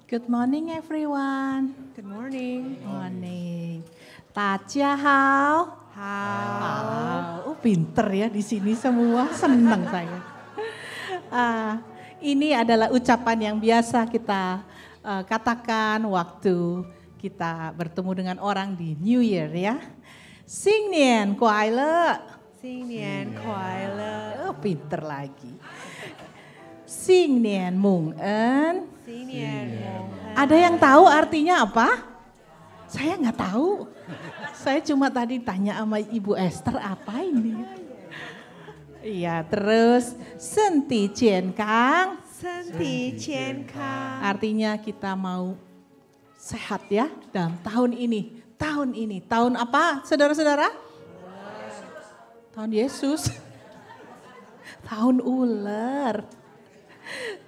Good morning everyone. Good morning. Morning. 大家好. Pinter ya di sini semua, senang saya. Ini adalah ucapan yang biasa kita katakan waktu kita bertemu dengan orang di New Year ya. 新年快乐. 新年快乐. Pinter lagi. 新年蒙恩. Ada yang tahu artinya apa? Saya nggak tahu. Saya cuma tadi tanya sama Ibu Esther apa ini. Iya, terus senti健康. Senti 健康. Artinya kita mau sehat ya dalam tahun ini. Tahun apa saudara-saudara? Tahun Yesus. Tahun ular.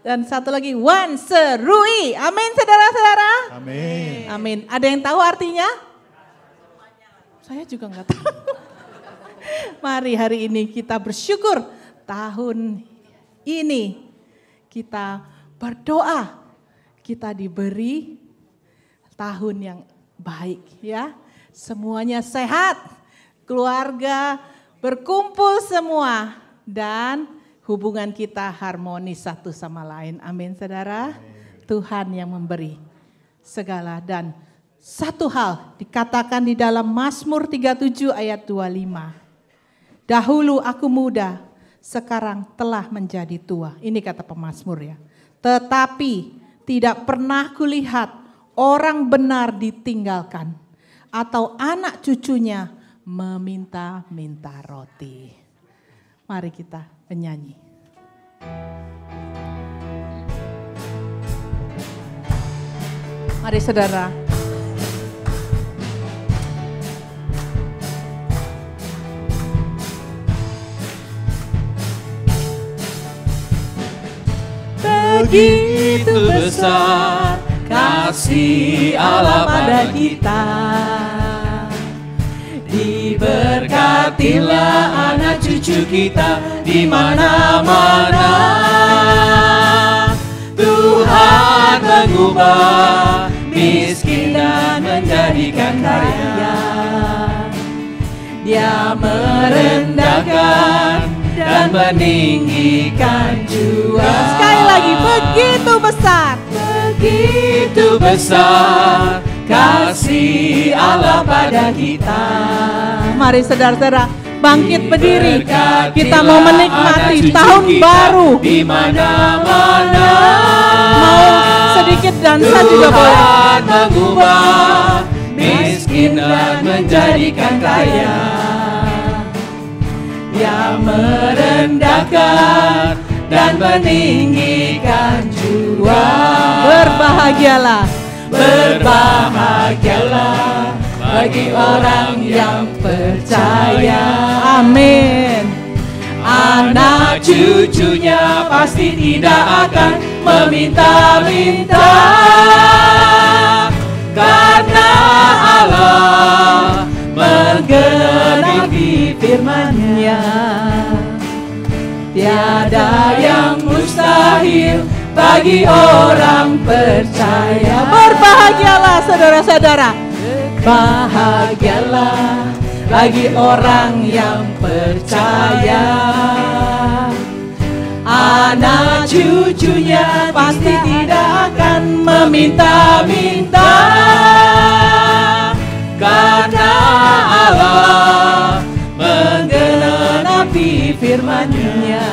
Dan satu lagi, Wan Serui. Amin saudara-saudara. Amin. Amin. Ada yang tahu artinya? Saya juga nggak tahu. Mari hari ini kita bersyukur tahun ini kita berdoa. Kita diberi tahun yang baik ya. Semuanya sehat, keluarga berkumpul semua dan hubungan kita harmonis satu sama lain. Amin saudara. Tuhan yang memberi segala dan satu hal dikatakan di dalam Mazmur 37 ayat 25. Dahulu aku muda, sekarang telah menjadi tua. Ini kata pemazmur ya. Tetapi tidak pernah kulihat orang benar ditinggalkan atau anak cucunya meminta-minta roti. Mari kita menyanyi. Mari saudara. Begitu besar kasih Allah pada kita. Diberkatilah anak cucu kita di mana-mana. Tuhan mengubah miskin dan menjadikan kaya. Dia merendahkan dan meninggikan jua. Sekali lagi, begitu besar. Begitu besar kasih Allah pada kita. Mari saudara-saudara bangkit berdiri. Kita mau menikmati tahun baru. Di mana-mana. Mau sedikit dansa juga boleh. Tuhan mengubah miskin dan menjadikan kaya. Dia merendahkan dan meninggikan jua. Berbahagialah. Berbahagialah bagi orang yang percaya. Amin. Anak cucunya pasti tidak akan meminta-minta, karena Allah menggenapi firman-Nya. Tiada yang mustahil bagi orang percaya. Berbahagialah saudara-saudara. Bahagialah bagi orang yang percaya. Anak cucunya pasti tidak akan meminta-minta, karena Allah menggenapi firman-Nya.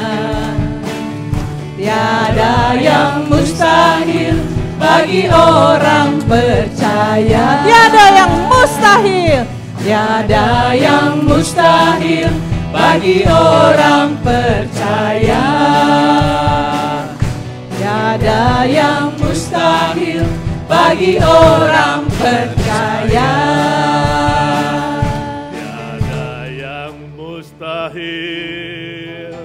Tiada yang mustahil bagi orang percaya. Tiada yang mustahil. Tiada yang mustahil bagi orang percaya. Tiada yang mustahil bagi orang percaya. Tiada yang mustahil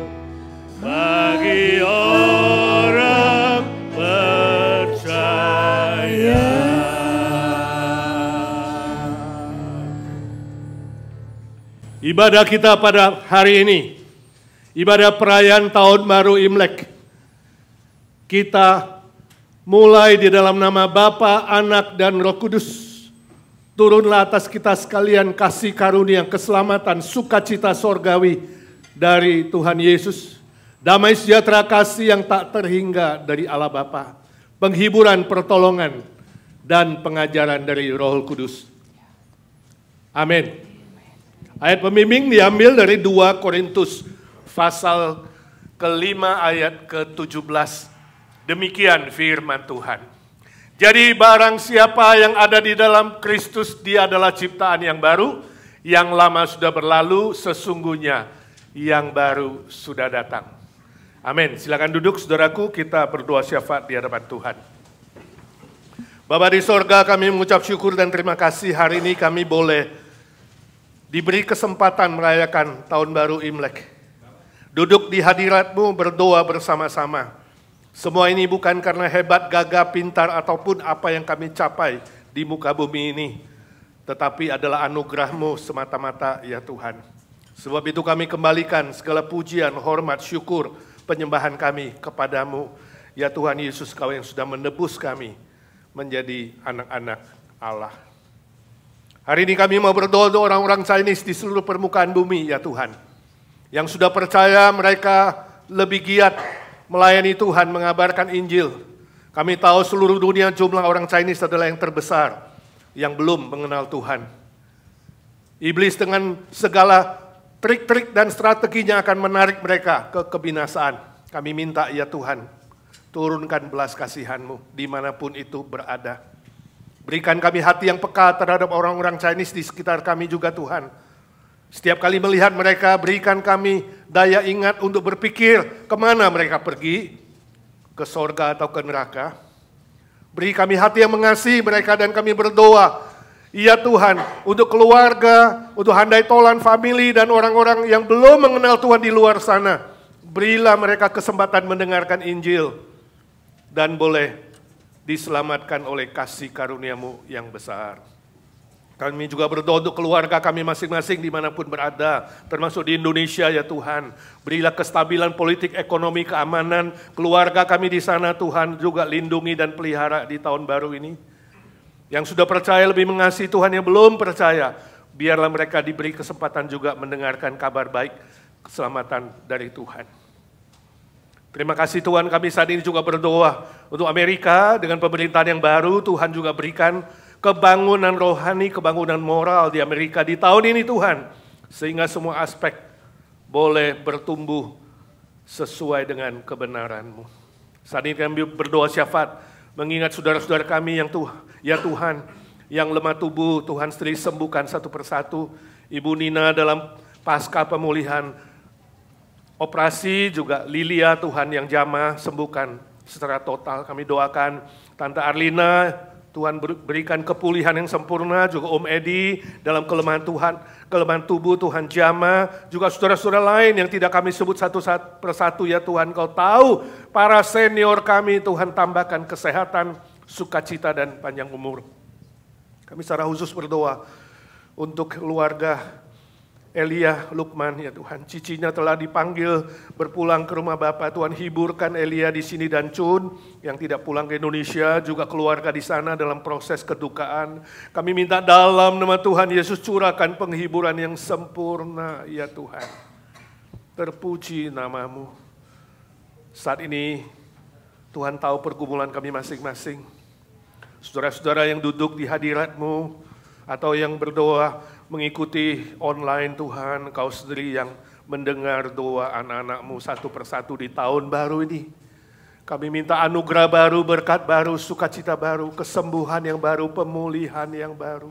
bagi orang percaya. Ibadah kita pada hari ini, ibadah perayaan Tahun Baru Imlek, kita mulai di dalam nama Bapa, Anak, dan Roh Kudus. Turunlah atas kita sekalian kasih karunia, keselamatan, sukacita sorgawi dari Tuhan Yesus. Damai sejahtera kasih yang tak terhingga dari Allah Bapa. Penghiburan, pertolongan, dan pengajaran dari Roh Kudus. Amin. Ayat pembimbing diambil dari 2 Korintus pasal ke-5 ayat ke-17. Demikian firman Tuhan. Jadi barang siapa yang ada di dalam Kristus, dia adalah ciptaan yang baru, yang lama sudah berlalu, sesungguhnya yang baru sudah datang. Amin. Silakan duduk saudaraku, kita berdoa syafaat di hadapan Tuhan. Bapa di sorga, kami mengucap syukur dan terima kasih hari ini kami boleh diberi kesempatan merayakan tahun baru Imlek. Duduk di hadirat-Mu berdoa bersama-sama. Semua ini bukan karena hebat, gagah, pintar, ataupun apa yang kami capai di muka bumi ini. Tetapi adalah anugerah-Mu semata-mata ya Tuhan. Sebab itu kami kembalikan segala pujian, hormat, syukur, penyembahan kami kepadamu. Ya Tuhan Yesus, Kau yang sudah menebus kami menjadi anak-anak Allah. Hari ini kami mau berdoa untuk orang-orang Chinese di seluruh permukaan bumi ya Tuhan. Yang sudah percaya mereka lebih giat melayani Tuhan, mengabarkan Injil. Kami tahu seluruh dunia jumlah orang Chinese adalah yang terbesar yang belum mengenal Tuhan. Iblis dengan segala trik-trik dan strateginya akan menarik mereka ke kebinasaan. Kami minta ya Tuhan, turunkan belas kasihan-Mu dimanapun itu berada. Berikan kami hati yang peka terhadap orang-orang Chinese di sekitar kami juga Tuhan. Setiap kali melihat mereka, berikan kami daya ingat untuk berpikir kemana mereka pergi, ke sorga atau ke neraka. Beri kami hati yang mengasihi mereka dan kami berdoa, ya Tuhan, untuk keluarga, untuk handai tolan, family, dan orang-orang yang belum mengenal Tuhan di luar sana. Berilah mereka kesempatan mendengarkan Injil dan boleh diselamatkan oleh kasih karunia-Mu yang besar. Kami juga berdoa untuk keluarga kami masing-masing dimanapun berada, termasuk di Indonesia ya Tuhan. Berilah kestabilan politik, ekonomi, keamanan, keluarga kami di sana Tuhan juga lindungi dan pelihara di tahun baru ini. Yang sudah percaya lebih mengasihi Tuhan, yang belum percaya, biarlah mereka diberi kesempatan juga mendengarkan kabar baik, keselamatan dari Tuhan. Terima kasih Tuhan, kami saat ini juga berdoa untuk Amerika dengan pemerintahan yang baru, Tuhan juga berikan kebangunan rohani, kebangunan moral di Amerika di tahun ini Tuhan. Sehingga semua aspek boleh bertumbuh sesuai dengan kebenaran-Mu. Saat ini kami berdoa syafaat, mengingat saudara-saudara kami yang ya Tuhan, yang lemah tubuh, Tuhan sendiri sembuhkan satu persatu. Ibu Nina dalam pasca pemulihan operasi, juga Lilia Tuhan yang jamah sembuhkan secara total. Kami doakan Tante Arlina, Tuhan berikan kepulihan yang sempurna, juga Om Edi dalam kelemahan kelemahan tubuh Tuhan jamah, juga saudara-saudara lain yang tidak kami sebut satu persatu ya Tuhan, Kau tahu para senior kami Tuhan tambahkan kesehatan, sukacita dan panjang umur. Kami secara khusus berdoa untuk keluarga Elia Lukman ya Tuhan, cicinya telah dipanggil berpulang ke rumah Bapa. Tuhan hiburkan Elia di sini dan Cun yang tidak pulang ke Indonesia, juga keluarga di sana dalam proses kedukaan. Kami minta dalam nama Tuhan Yesus curahkan penghiburan yang sempurna ya Tuhan. Terpuji nama-Mu. Saat ini Tuhan tahu pergumulan kami masing-masing. Saudara-saudara yang duduk di hadirat-Mu atau yang berdoa mengikuti online Tuhan, Kau sendiri yang mendengar doa anak-anak-Mu satu persatu di tahun baru ini. Kami minta anugerah baru, berkat baru, sukacita baru, kesembuhan yang baru, pemulihan yang baru.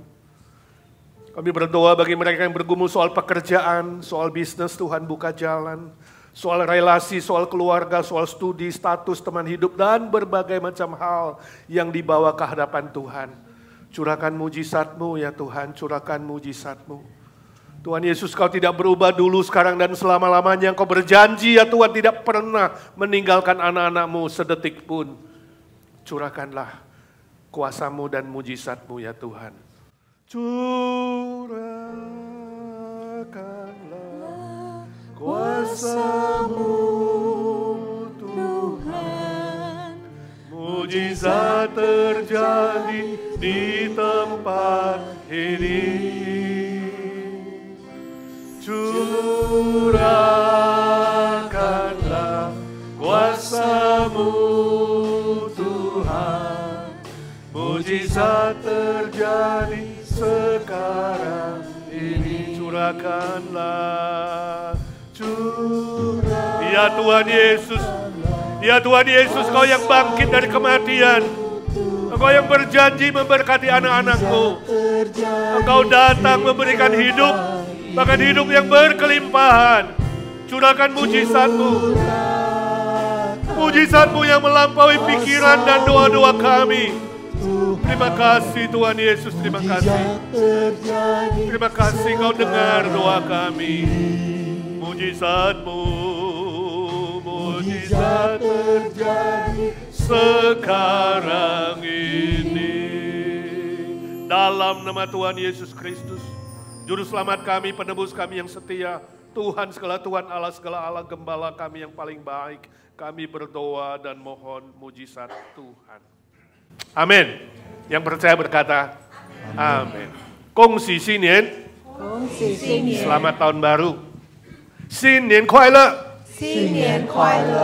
Kami berdoa bagi mereka yang bergumul soal pekerjaan, soal bisnis, Tuhan buka jalan. Soal relasi, soal keluarga, soal studi, status, teman hidup, dan berbagai macam hal yang dibawa ke hadapan Tuhan. Curahkan mujizat-Mu ya Tuhan, curahkan mujizat-Mu. Tuhan Yesus, Kau tidak berubah dulu, sekarang, dan selama-lamanya. Kau berjanji ya Tuhan tidak pernah meninggalkan anak-anak-Mu sedetik pun. Curahkanlah kuasa-Mu dan mujizat-Mu ya Tuhan. Curahkanlah kuasa-Mu Tuhan, mujizat terjadi di tempat ini. Curahkanlah kuasa-Mu Tuhan, mujizat terjadi sekarang ini. Curahkanlah, ya Tuhan Yesus, ya Tuhan Yesus, Kau yang bangkit dari kematian, Engkau yang berjanji memberkati anak-anak-Mu, Engkau datang memberikan hidup, bahkan hidup yang berkelimpahan. Curahkan mujizat-Mu, mujizat-Mu yang melampaui pikiran dan doa-doa kami. Terima kasih Tuhan Yesus, terima kasih. Terima kasih Kau dengar doa kami. Mujizat-Mu, mujizat terjadi sekarang ini. Dalam nama Tuhan Yesus Kristus, Juru Selamat kami, penebus kami yang setia, Tuhan segala Tuhan, Allah segala Allah, Gembala kami yang paling baik, kami berdoa dan mohon mujizat Tuhan. Amin. Yang percaya berkata, amin. Kongsi Xinian, selamat tahun baru. Xinian kuailai,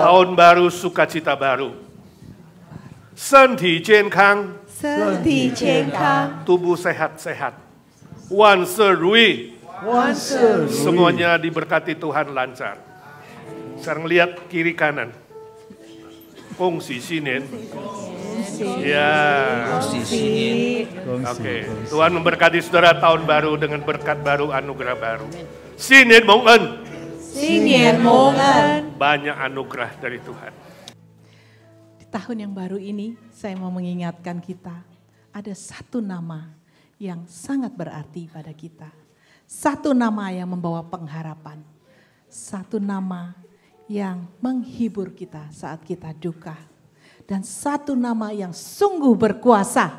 tahun baru sukacita baru. Senti jiankang, tubuh sehat-sehat. Wan se rui, semuanya diberkati Tuhan lancar. Sekarang lihat kiri kanan. Kongsi Xinian. Ya. Oke. Tuhan memberkati saudara tahun baru dengan berkat baru, anugerah baru. Xinian mong en. Banyak anugerah dari Tuhan. Di tahun yang baru ini saya mau mengingatkan kita, ada satu nama yang sangat berarti pada kita. Satu nama yang membawa pengharapan. Satu nama yang menghibur kita saat kita duka. Dan satu nama yang sungguh berkuasa.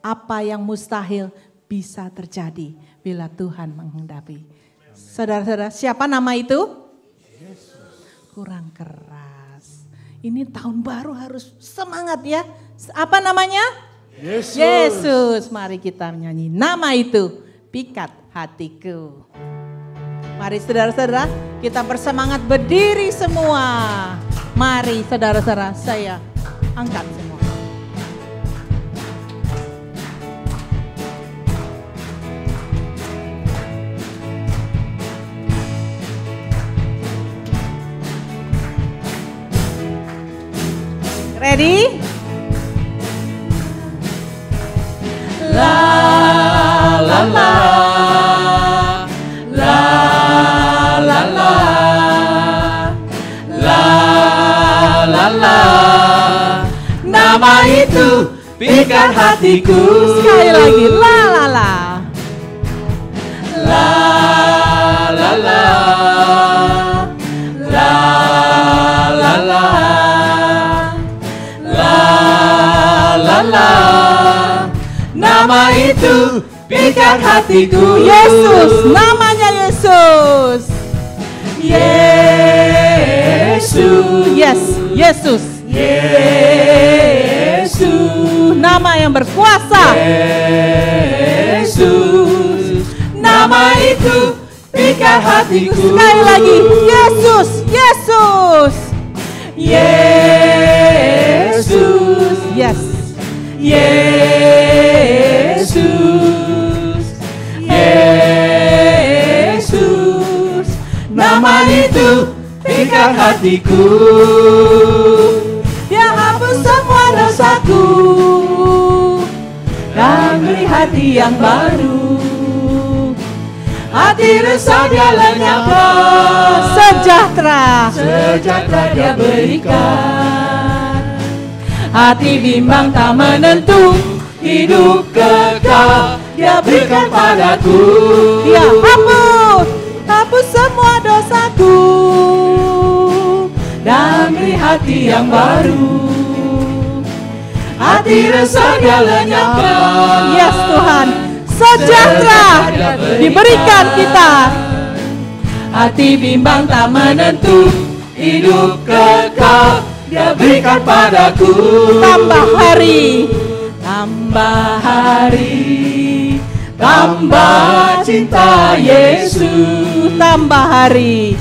Apa yang mustahil bisa terjadi bila Tuhan menghendaki. Saudara-saudara, siapa nama itu? Kurang keras. Ini tahun baru harus semangat ya. Apa namanya? Yesus. Mari kita menyanyi nama itu, pikat hatiku. Mari saudara-saudara, kita bersemangat berdiri semua. Mari saudara-saudara, saya angkat semua. Ready? La la la la la la la la la, nama itu pikat hatiku. Sekali lagi, la la la la la la la la la la la, nama itu pikat hatiku. Yesus, namanya Yesus. Yesus. Yes, Yesus. Yesus. Nama yang berkuasa. Yesus. Nama itu pikat hatiku. Sekali lagi, Yesus, Yesus. Yesus. Yes. Yesus, Yesus, nama itu pikat hatiku. Yang hapus semua dosaku dan beri hati yang baru. Hati resah dia lenyapkan, sejahtera, sejahtera dia berikan. Hati bimbang tak menentu, hidup kekal dia berikan padaku. Dia hapus semua dosaku dan beri hati yang baru. Hati resah dia lenyapkan. Yes Tuhan, sejahtera diberikan kita. Hati bimbang tak menentu, hidup kekal dia berikan padaku. Tambah hari, tambah cinta Yesus. tambah hari,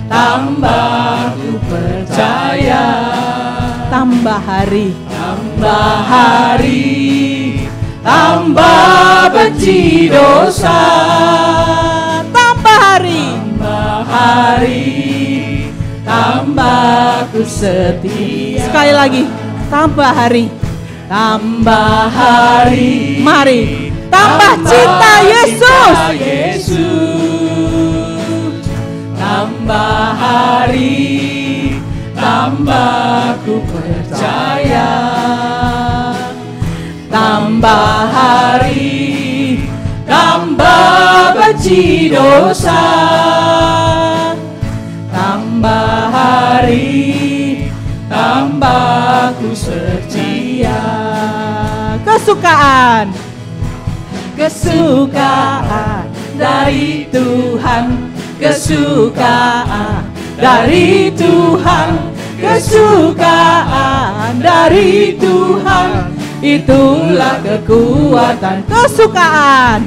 tambah ku percaya. tambah hari, tambah benci dosa. tambah hari, tambah ku setia. sekali lagi, tambah hari, mari, tambah cinta Yesus. Tambah hari, tambah ku percaya. Tambah hari, tambah benci dosa. Tambah hari, tambah ku setia. Kesukaan, Kesukaan dari Tuhan, kesukaan dari Tuhan, kesukaan dari Tuhan, itulah kekuatan. kesukaan,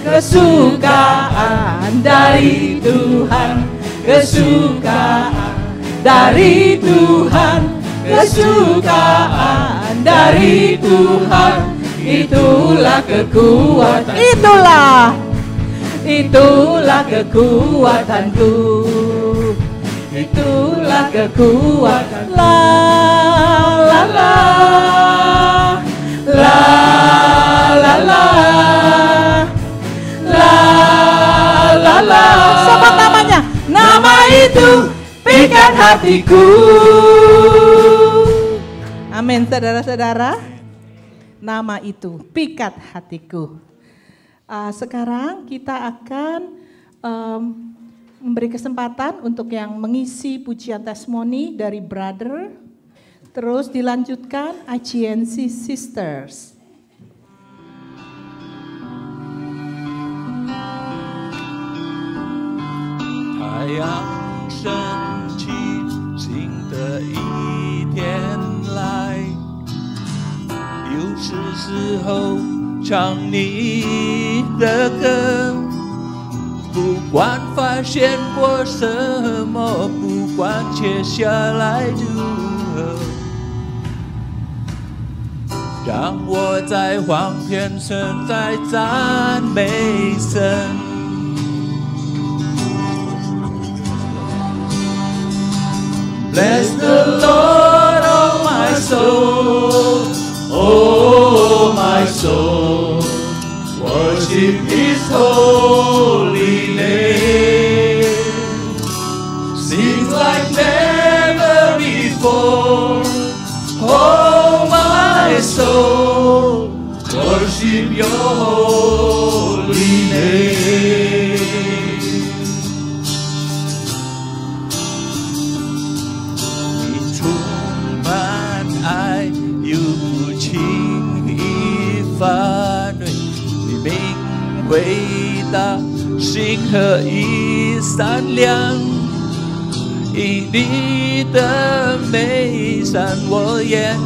Kesukaan dari Tuhan, kesukaan dari Tuhan, kesukaan dari Tuhan, itulah kekuatan. Itulah kekuatanku. Itulah kekuatan. la la la, La la la. La la la. Siapa namanya? Nama itu pikat hatiku. Amin, saudara-saudara. Nama itu pikat hatiku. Sekarang kita akan memberi kesempatan untuk yang mengisi pujian testimoni dari brother. Terus dilanjutkan IGNC Sisters. 太阳升起，新的一天来，又是时候唱你的歌。不管发现过什么，不管接下来如何，让我在黄片神在赞美神。Bless the Lord, oh my soul, oh my soul, worship His holy name. Sing like never before, oh my soul, worship Your holy name. 范围，你名伟大，心合一善良，因你的美善，我愿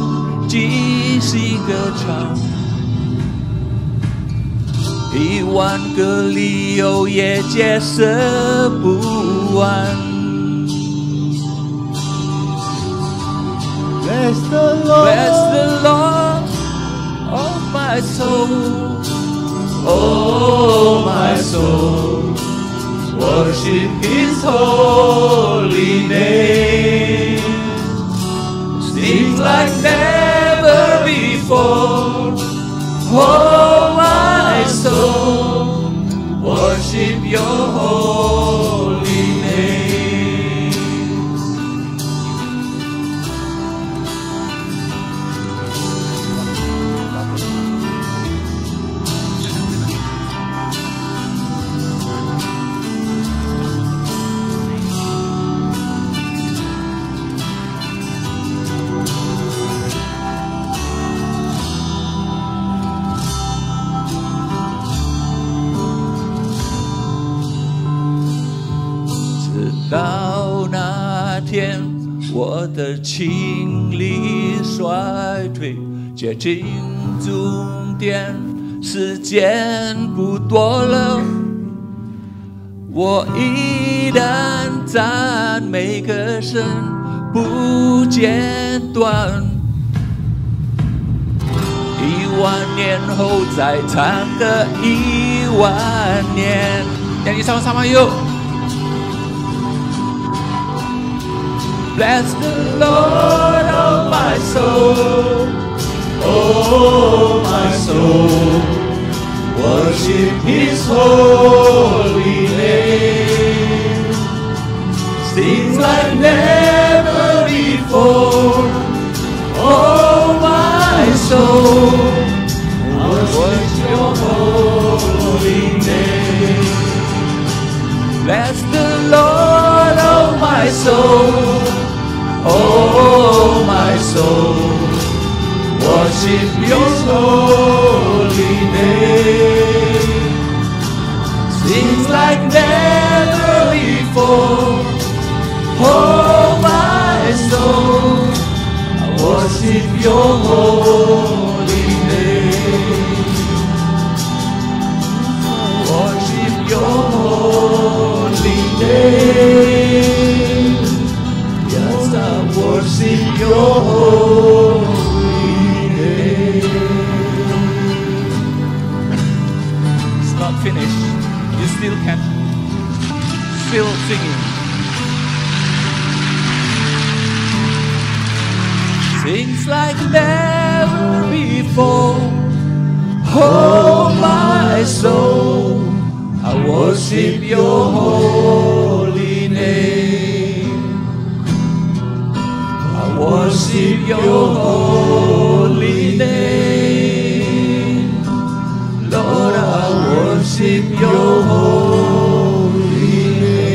继续歌唱。10000个理由也解释不完。Bless the Lord, bless the Lord, oh my soul, oh my soul, worship His holy name. Sing like never before, oh my soul, worship Your holy name.到那天，我的精力衰退，接近终点，时间不多了。我依然赞美歌声不间断，10000年后再唱个10000年。Nyanyi sama-sama yuk. Bless the Lord, oh my soul, oh my soul, worship His holy name. Sing like never before, oh my soul, worship Your holy name. Bless the Lord, oh my soul, oh my soul, worship Your holy name. Sing like never before, oh my soul, I worship Your holy name. Worship Your holy name. Yes, I worship Your holy name. It's not finished. You still can singing. Sings like never before. Oh my soul, I worship Your holy name. I worship Your holy name. Lord, I worship Your holy name.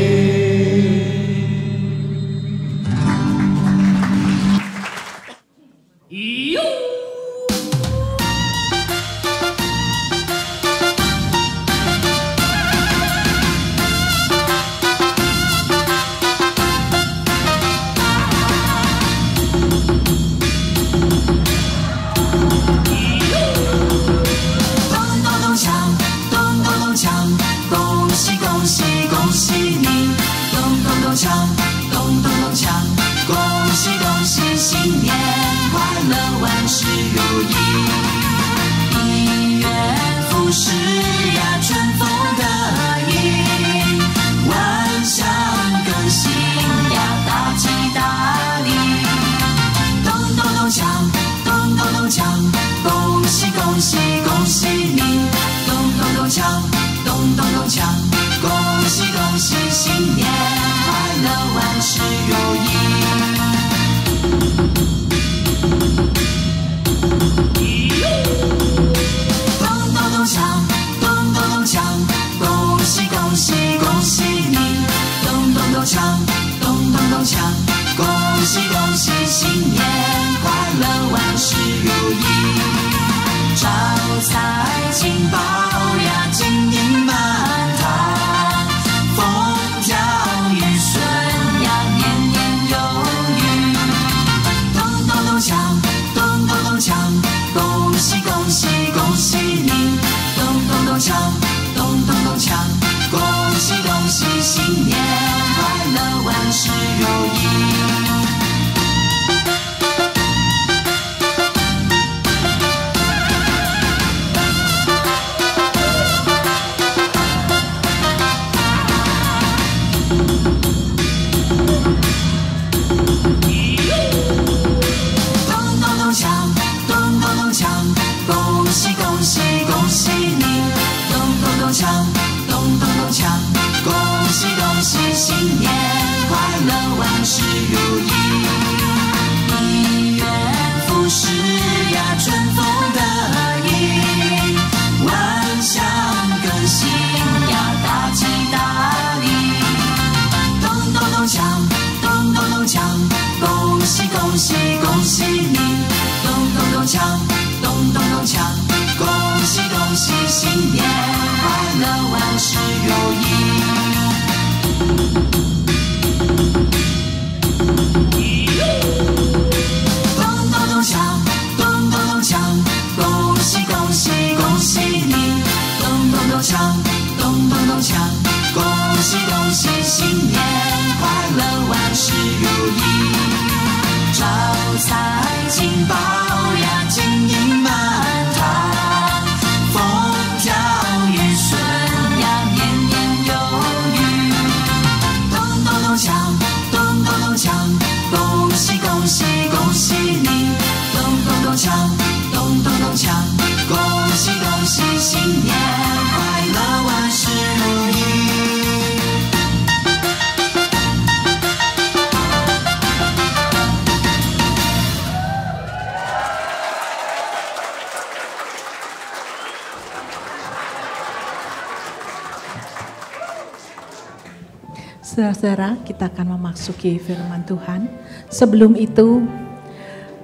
Saudara-saudara, kita akan memasuki firman Tuhan. Sebelum itu,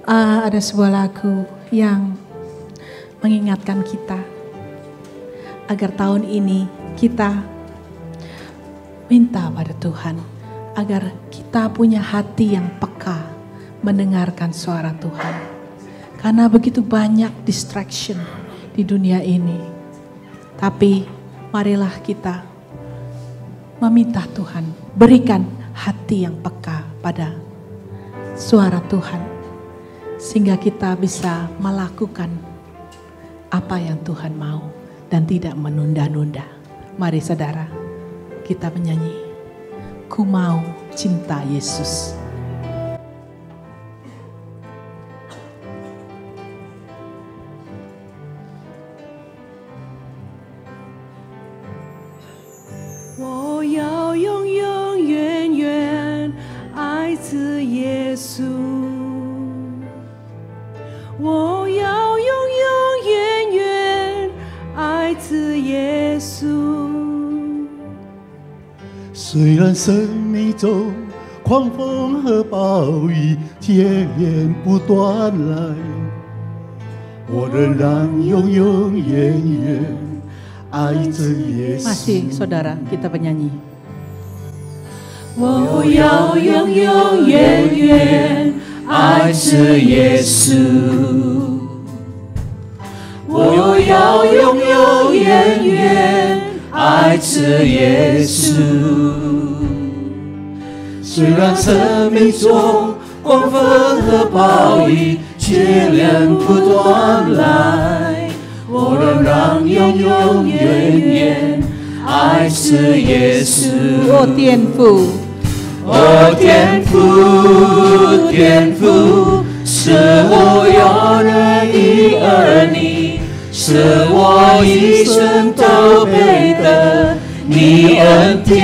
ada sebuah lagu yang mengingatkan kita agar tahun ini kita minta pada Tuhan agar kita punya hati yang peka mendengarkan suara Tuhan. Karena begitu banyak distraction di dunia ini. Tapi marilah kita meminta Tuhan berikan hati yang peka pada suara Tuhan. Sehingga kita bisa melakukan apa yang Tuhan mau dan tidak menunda-nunda. Mari saudara, kita menyanyi. Ku mau cinta Yesus.虽然生命中狂风和暴雨接连不断来，我仍然永永远远爱着耶稣。 Masih saudara, kita penyanyi. 我要永永远远爱着耶稣，我要永永远远爱着耶稣。虽然生命中狂风和暴雨接连不断来，我仍然永永远远爱着耶稣。哦，天父。 哦，天父，天父，是我永远的儿女，是我一生都配得你恩典。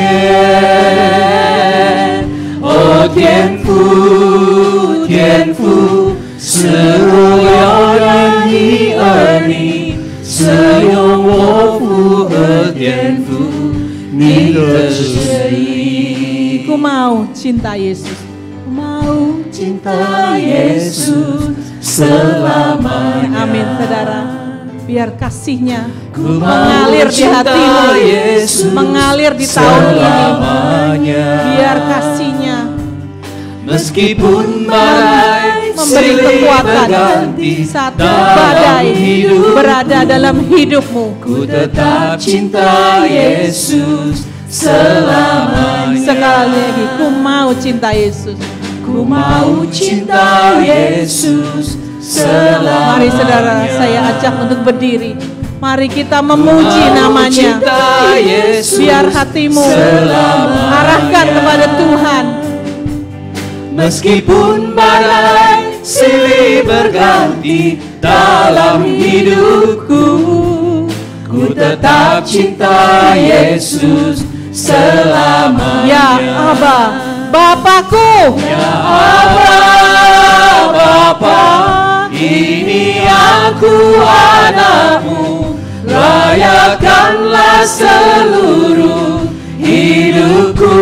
哦，天父，天父，是我永远的儿女，是用我父和天父你的旨意。 Ku mau cinta Yesus. Ku mau cinta Yesus selamanya. Amin, saudara. Biar kasihnya Ku mengalir di hatimu, Yesus mengalir di tahun ini. selamanya. Biar kasihnya meskipun badai memberi kekuatan saat badai berada dalam hidupmu. Ku tetap cinta Yesus selamanya. Sekali lagi, ku mau cinta Yesus. Ku mau cinta Yesus selamanya. Mari saudara, saya ajak untuk berdiri. Mari kita memuji namanya. Biar hatimu arahkan kepada Tuhan. Meskipun badai silih berganti dalam hidupku, ku tetap cinta Yesus selamanya. Ya Aba, Bapakku. Ya Aba, Bapa, ini aku anakmu, layakanlah seluruh hidupku.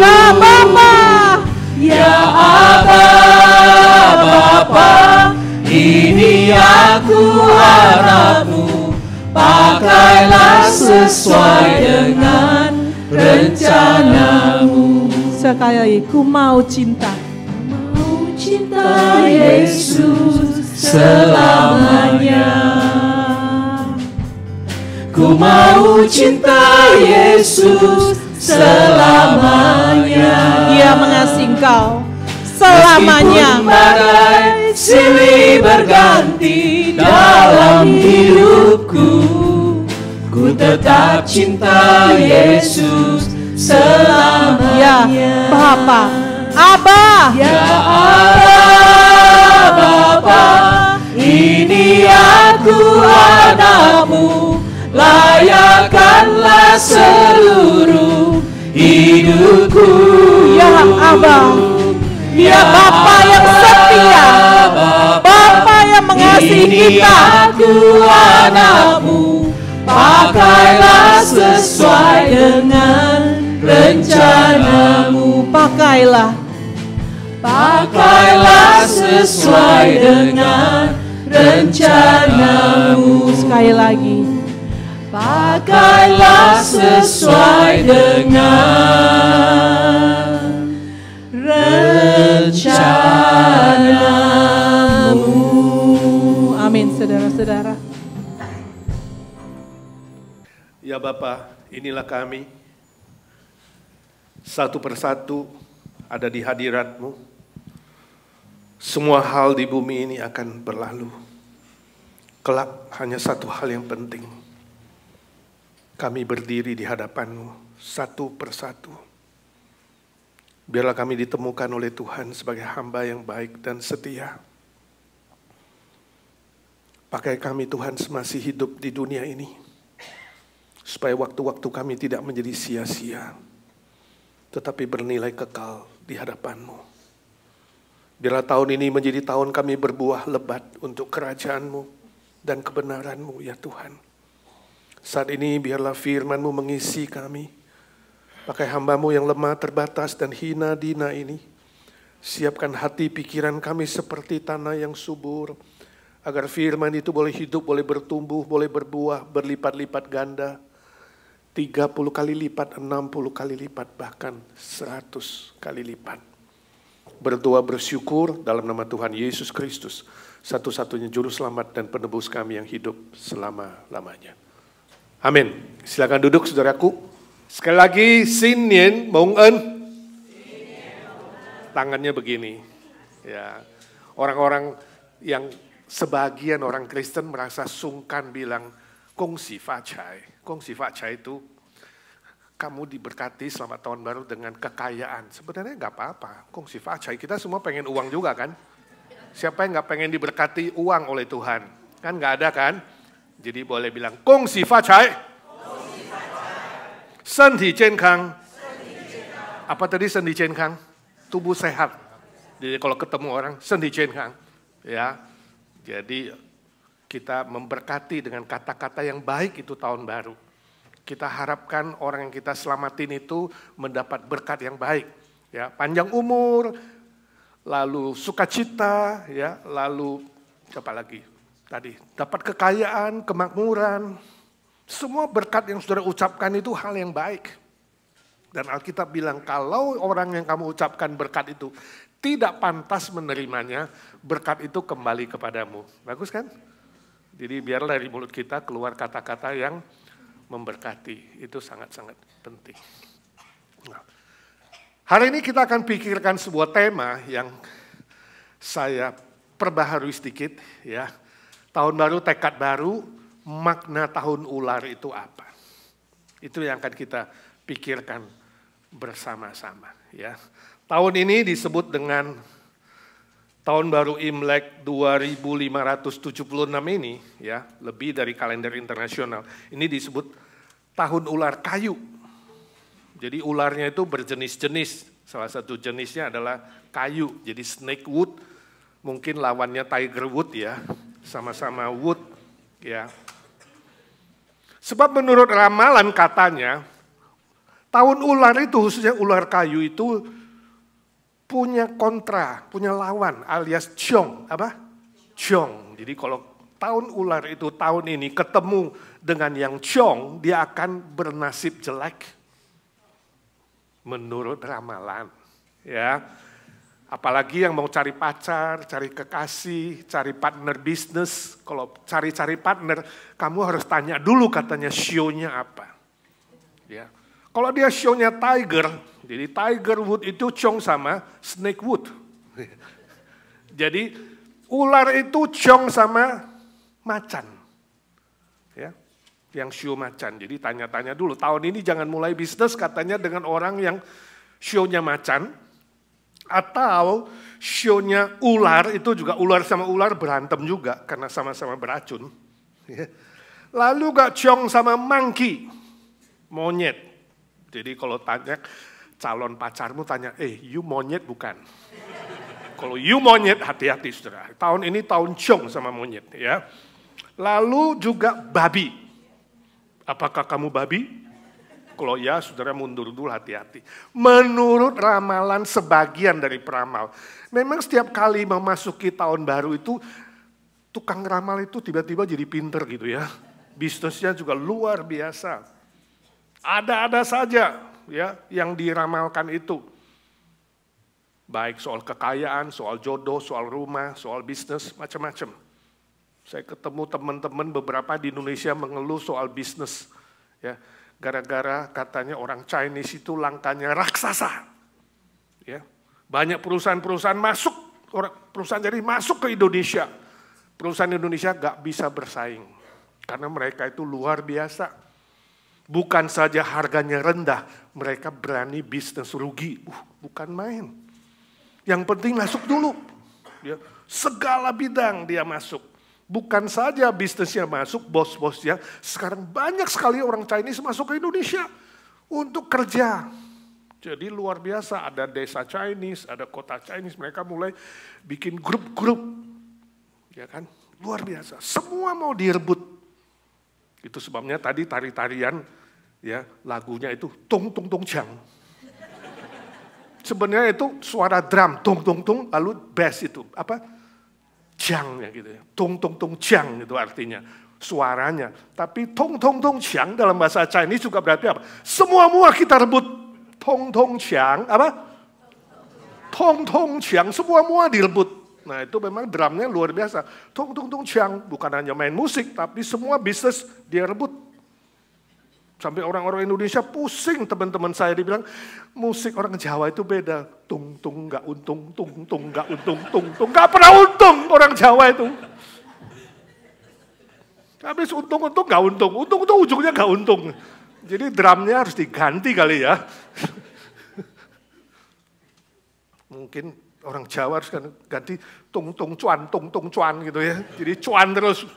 Ya Bapa, ya Aba, Bapa, ini aku anakmu, pakailah sesuai dengan rencanamu. sekali lagi, ku mau cinta. Mau cinta Yesus selamanya. Ku mau cinta Yesus selamanya. Dia mengasihi engkau selamanya. Meskipun badai silih berganti dalam hidupku, ku tetap cinta Yesus selamanya. Ya Bapa, Aba, ya Aba, Bapa, ini aku anakmu, layakanlah seluruh hidupku. ya Aba, ya Bapa yang setia, Bapa yang mengasihi ini kita. aku anakmu, pakailah sesuai dengan rencanamu. Pakailah sesuai dengan rencanamu. Sekali lagi. Pakailah sesuai dengan rencanamu. Amin, saudara-saudara. Ya Bapa, inilah kami. Satu persatu ada di hadirat-Mu. Semua hal di bumi ini akan berlalu. Kelak hanya satu hal yang penting. Kami berdiri di hadapan-Mu satu persatu. Biarlah kami ditemukan oleh Tuhan sebagai hamba yang baik dan setia. Pakai kami Tuhan semasih hidup di dunia ini. Supaya waktu-waktu kami tidak menjadi sia-sia. Tetapi bernilai kekal di hadapan-Mu. Biarlah tahun ini menjadi tahun kami berbuah lebat untuk kerajaan-Mu dan kebenaran-Mu ya Tuhan. Saat ini biarlah firman-Mu mengisi kami. Pakai hamba-Mu yang lemah, terbatas dan hina dina ini. Siapkan hati pikiran kami seperti tanah yang subur. Agar firman itu boleh hidup, boleh bertumbuh, boleh berbuah, berlipat-lipat ganda. 30 kali lipat, 60 kali lipat, bahkan 100 kali lipat. Berdoa bersyukur dalam nama Tuhan Yesus Kristus, satu-satunya juru selamat dan penebus kami yang hidup selama-lamanya. Amin. Silakan duduk saudaraku. Sekali lagi, Sin Nian Mong En. Tangannya begini. Ya, orang-orang yang sebagian orang Kristen merasa sungkan bilang, Gong Xi Fa Cai. Gong Xi Fa Cai itu kamu diberkati selamat tahun baru dengan kekayaan. Sebenarnya nggak apa-apa. Gong Xi Fa Cai, kita semua pengen uang juga kan? Siapa yang nggak pengen diberkati uang oleh Tuhan? Kan nggak ada kan? Jadi boleh bilang Gong Xi Fa Cai. Senti Jiankang. Apa tadi Senti Jiankang? Tubuh sehat. Jadi kalau ketemu orang Senti Jiankang, ya. Jadi kita memberkati dengan kata-kata yang baik itu tahun baru. Kita harapkan orang yang kita selamatin itu mendapat berkat yang baik. Ya, panjang umur, lalu sukacita, ya, lalu apa lagi? Tadi dapat kekayaan, kemakmuran. Semua berkat yang saudara ucapkan itu hal yang baik. Dan Alkitab bilang kalau orang yang kamu ucapkan berkat itu tidak pantas menerimanya, berkat itu kembali kepadamu. Bagus kan? Jadi biarlah dari mulut kita keluar kata-kata yang memberkati. Itu sangat-sangat penting. Nah, hari ini kita akan pikirkan sebuah tema yang saya perbaharui sedikit. Ya. Tahun baru, tekad baru, makna tahun ular itu apa? Itu yang akan kita pikirkan bersama-sama. Ya. Tahun ini disebut dengan Tahun Baru Imlek 2576 ini, ya, lebih dari kalender internasional. Ini disebut Tahun Ular Kayu. Jadi ularnya itu berjenis-jenis. Salah satu jenisnya adalah kayu. Jadi snake wood, mungkin lawannya tiger wood ya, sama-sama wood ya. Sebab menurut ramalan katanya, tahun ular itu khususnya ular kayu itu punya kontra, punya lawan alias Chong, apa? Chong. Jadi kalau tahun ular itu tahun ini ketemu dengan yang Chong, dia akan bernasib jelek. Menurut ramalan, ya. Apalagi yang mau cari pacar, cari kekasih, cari partner bisnis. Kalau cari-cari partner, kamu harus tanya dulu katanya show-nya apa. Ya. Kalau dia show-nya tiger, jadi tiger wood itu Chong sama snake wood. Jadi ular itu Chong sama macan. Ya, yang show macan. Jadi tanya-tanya dulu, tahun ini jangan mulai bisnis katanya dengan orang yang show-nya macan. Atau show-nya ular, itu juga ular sama ular berantem juga karena sama-sama beracun. Lalu gak Chong sama monkey, monyet. Jadi kalau tanya calon pacarmu tanya, you monyet bukan? Kalau you monyet, hati-hati saudara. Tahun ini tahun Chong sama monyet ya. Lalu juga babi. Apakah kamu babi? Kalau ya, saudara mundur dulu, hati-hati. Menurut ramalan sebagian dari peramal. Memang setiap kali memasuki tahun baru itu, tukang ramal itu tiba-tiba jadi pinter gitu ya. Bisnisnya juga luar biasa. Ada-ada saja ya yang diramalkan itu. Baik soal kekayaan, soal jodoh, soal rumah, soal bisnis, macam-macam. Saya ketemu teman-teman beberapa di Indonesia mengeluh soal bisnis. Ya, gara-gara katanya orang Chinese itu langkahnya raksasa. Ya, banyak perusahaan-perusahaan masuk, perusahaan jadi masuk ke Indonesia. Perusahaan Indonesia gak bisa bersaing. Karena mereka itu luar biasa. Bukan saja harganya rendah, mereka berani bisnis rugi. Bukan main. Yang penting masuk dulu. Ya, segala bidang dia masuk. Bukan saja bisnisnya masuk, bos-bosnya. Sekarang banyak sekali orang Chinese masuk ke Indonesia untuk kerja. Jadi luar biasa, ada desa Chinese, ada kota Chinese. Mereka mulai bikin grup-grup. Ya kan, luar biasa. Semua mau direbut. Itu sebabnya tadi tari-tarian, ya lagunya itu tung tung tung jang. Sebenarnya itu suara drum, tung tung tung, lalu bass itu apa? Jangnya gitu ya, tung tung tung jang itu artinya suaranya. Tapi tong tong tong jang dalam bahasa Chinese juga berarti apa? Semua kita rebut. Tong tong jang apa? Tong tong jang, semua direbut. Nah itu memang drumnya luar biasa. Tong tong tong jang, bukan hanya main musik, tapi semua bisnis dia rebut. Sampai orang-orang Indonesia pusing, teman-teman saya dibilang, musik orang Jawa itu beda. Tung tung nggak untung, tung tung nggak untung, tung tung nggak pernah untung orang Jawa itu. Habis untung-untung nggak untung, untung itu ujungnya nggak untung. Jadi drumnya harus diganti kali ya. Mungkin orang Jawa harus ganti tung tung cuan gitu ya. Jadi cuan terus.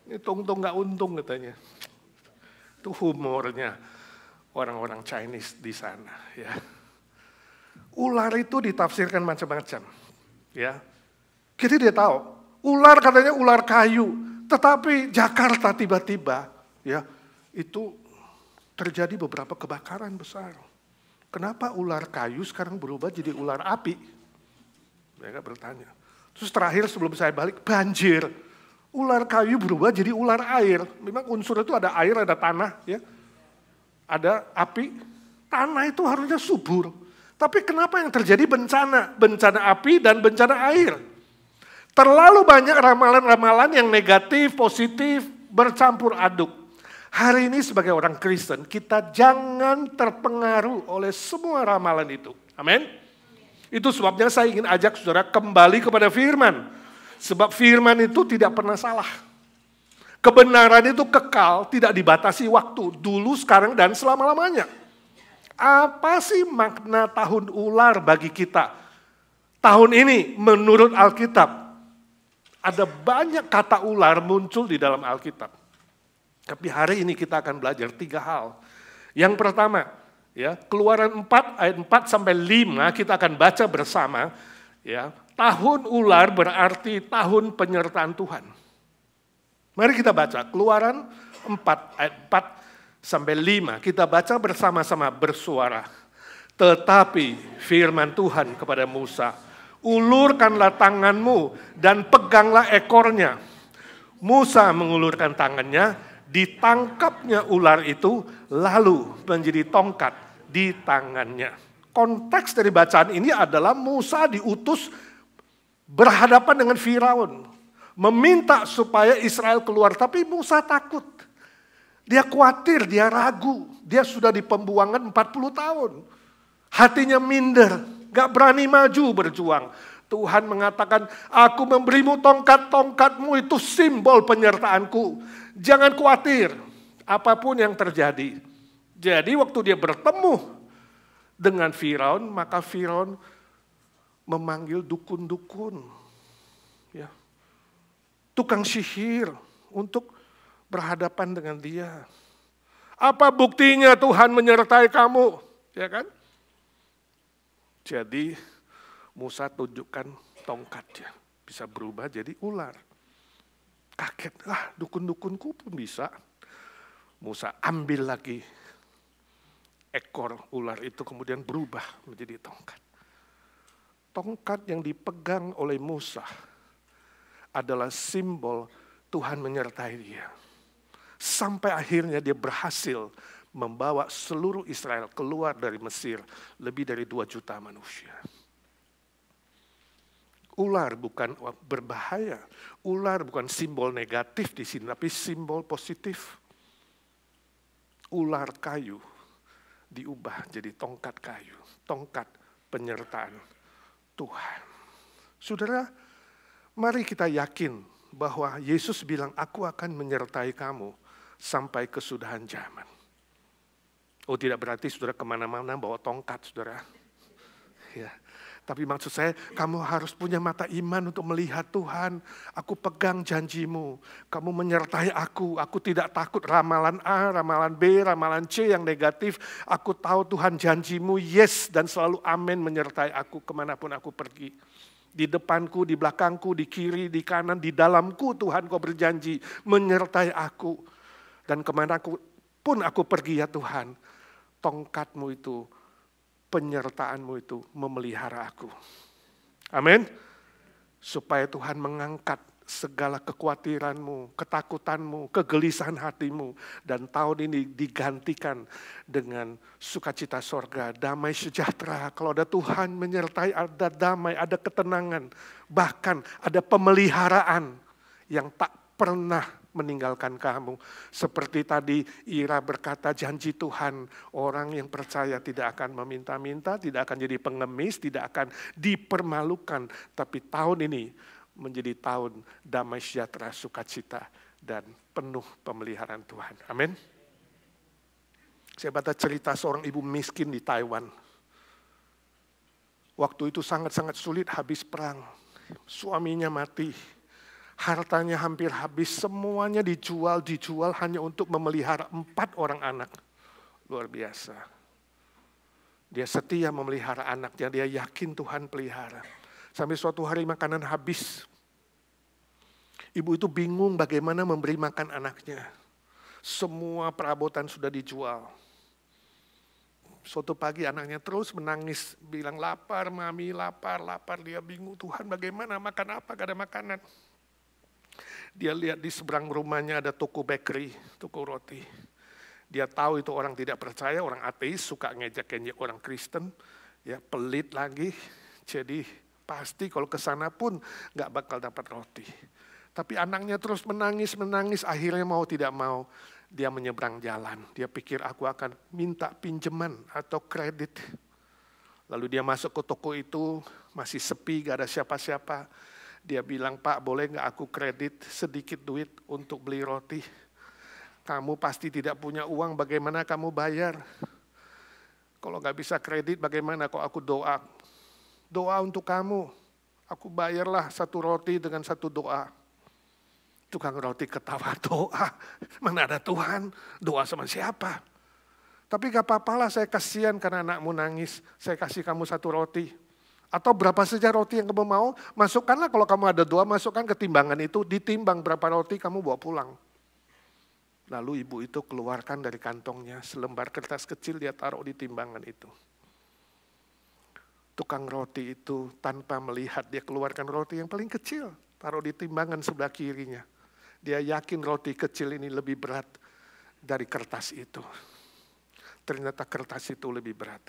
Ini tung tung nggak untung katanya. Itu humornya orang-orang Chinese di sana ya. Ular itu ditafsirkan macam-macam ya. Jadi dia tahu, ular katanya ular kayu, tetapi Jakarta tiba-tiba ya itu terjadi beberapa kebakaran besar. Kenapa ular kayu sekarang berubah jadi ular api? Mereka bertanya. Terus terakhir sebelum saya balik, banjir. Ular kayu berubah jadi ular air. Memang unsur itu ada air, ada tanah, ya, ada api. Tanah itu harusnya subur. Tapi kenapa yang terjadi bencana? Bencana api dan bencana air. Terlalu banyak ramalan-ramalan yang negatif, positif, bercampur aduk. Hari ini sebagai orang Kristen, kita jangan terpengaruh oleh semua ramalan itu. Amin. Itu sebabnya saya ingin ajak saudara kembali kepada firman. Sebab firman itu tidak pernah salah. Kebenaran itu kekal, tidak dibatasi waktu. Dulu, sekarang, dan selama-lamanya. Apa sih makna tahun ular bagi kita? Tahun ini menurut Alkitab, ada banyak kata ular muncul di dalam Alkitab. Tapi hari ini kita akan belajar 3 hal. Yang pertama, ya, Keluaran 4 ayat 4 sampai 5 kita akan baca bersama, ya. Tahun ular berarti tahun penyertaan Tuhan. Mari kita baca Keluaran 4 ayat 4 sampai 5. Kita baca bersama-sama bersuara. Tetapi firman Tuhan kepada Musa, ulurkanlah tanganmu dan peganglah ekornya. Musa mengulurkan tangannya, ditangkapnya ular itu lalu menjadi tongkat di tangannya. Konteks dari bacaan ini adalah Musa diutus berhadapan dengan Firaun, meminta supaya Israel keluar, tapi Musa takut. Dia khawatir, dia ragu, dia sudah di pembuangan 40 tahun. Hatinya minder, gak berani maju berjuang. Tuhan mengatakan, aku memberimu tongkat, tongkatmu itu simbol penyertaanku. Jangan khawatir, apapun yang terjadi. Jadi waktu dia bertemu dengan Firaun, maka Firaun memanggil dukun-dukun, ya, tukang sihir untuk berhadapan dengan dia. Apa buktinya Tuhan menyertai kamu, ya kan? Jadi Musa tunjukkan tongkatnya, bisa berubah jadi ular. Kaget, dukun-dukunku pun bisa. Musa ambil lagi ekor ular itu kemudian berubah menjadi tongkat. Tongkat yang dipegang oleh Musa adalah simbol Tuhan menyertai dia. Sampai akhirnya dia berhasil membawa seluruh Israel keluar dari Mesir, lebih dari 2 juta manusia. Ular bukan berbahaya, ular bukan simbol negatif di sini, tapi simbol positif. Ular kayu diubah jadi tongkat kayu, tongkat penyertaan Tuhan. Saudara, mari kita yakin bahwa Yesus bilang, aku akan menyertai kamu sampai kesudahan zaman. Oh, tidak berarti saudara kemana-mana bawa tongkat, saudara. Ya. Tapi maksud saya, kamu harus punya mata iman untuk melihat Tuhan. Aku pegang janjimu, kamu menyertai aku tidak takut ramalan A, ramalan B, ramalan C yang negatif. Aku tahu Tuhan janjimu, yes, dan selalu amin menyertai aku kemanapun aku pergi. Di depanku, di belakangku, di kiri, di kanan, di dalamku Tuhan kau berjanji menyertai aku. Dan kemanapun aku pergi ya Tuhan, tongkatmu itu, penyertaanmu itu memelihara aku. Amin. Supaya Tuhan mengangkat segala kekhawatiranmu, ketakutanmu, kegelisahan hatimu. Dan tahun ini digantikan dengan sukacita sorga, damai sejahtera. Kalau ada Tuhan menyertai, ada damai, ada ketenangan. Bahkan ada pemeliharaan yang tak pernah meninggalkan kamu. Seperti tadi Ira berkata, janji Tuhan, orang yang percaya tidak akan meminta-minta, tidak akan jadi pengemis, tidak akan dipermalukan. Tapi tahun ini menjadi tahun damai sejahtera, sukacita, dan penuh pemeliharaan Tuhan. Amin. Saya baca cerita seorang ibu miskin di Taiwan. Waktu itu sangat-sangat sulit, habis perang. Suaminya mati. Hartanya hampir habis, semuanya dijual hanya untuk memelihara 4 orang anak. Luar biasa. Dia setia memelihara anaknya, dia yakin Tuhan pelihara. Sampai suatu hari makanan habis. Ibu itu bingung bagaimana memberi makan anaknya. Semua perabotan sudah dijual. Suatu pagi anaknya terus menangis, bilang lapar mami, lapar. Dia bingung, Tuhan bagaimana, makan apa, gak ada makanan. Dia lihat di seberang rumahnya ada toko bakery, toko roti. Dia tahu itu orang tidak percaya, orang ateis, suka ngejek-ngejek orang Kristen, ya pelit lagi. Jadi pasti kalau ke sana pun nggak bakal dapat roti. Tapi anaknya terus menangis, akhirnya mau tidak mau dia menyeberang jalan. Dia pikir aku akan minta pinjaman atau kredit. Lalu dia masuk ke toko itu, masih sepi, gak ada siapa-siapa. Dia bilang, Pak boleh nggak aku kredit sedikit duit untuk beli roti? Kamu pasti tidak punya uang, bagaimana kamu bayar? Kalau nggak bisa kredit, bagaimana kok aku doa? Doa untuk kamu, aku bayarlah 1 roti dengan 1 doa. Tukang roti ketawa, doa, mana ada Tuhan, doa sama siapa? Tapi gak apa-apalah, saya kasihan karena anakmu nangis, saya kasih kamu 1 roti. Atau berapa saja roti yang kamu mau, masukkanlah kalau kamu ada doa, masukkan ke timbangan itu, ditimbang berapa roti kamu bawa pulang. Lalu ibu itu keluarkan dari kantongnya selembar kertas kecil, dia taruh di timbangan itu. Tukang roti itu tanpa melihat, dia keluarkan roti yang paling kecil, taruh di timbangan sebelah kirinya. Dia yakin roti kecil ini lebih berat dari kertas itu. Ternyata kertas itu lebih berat.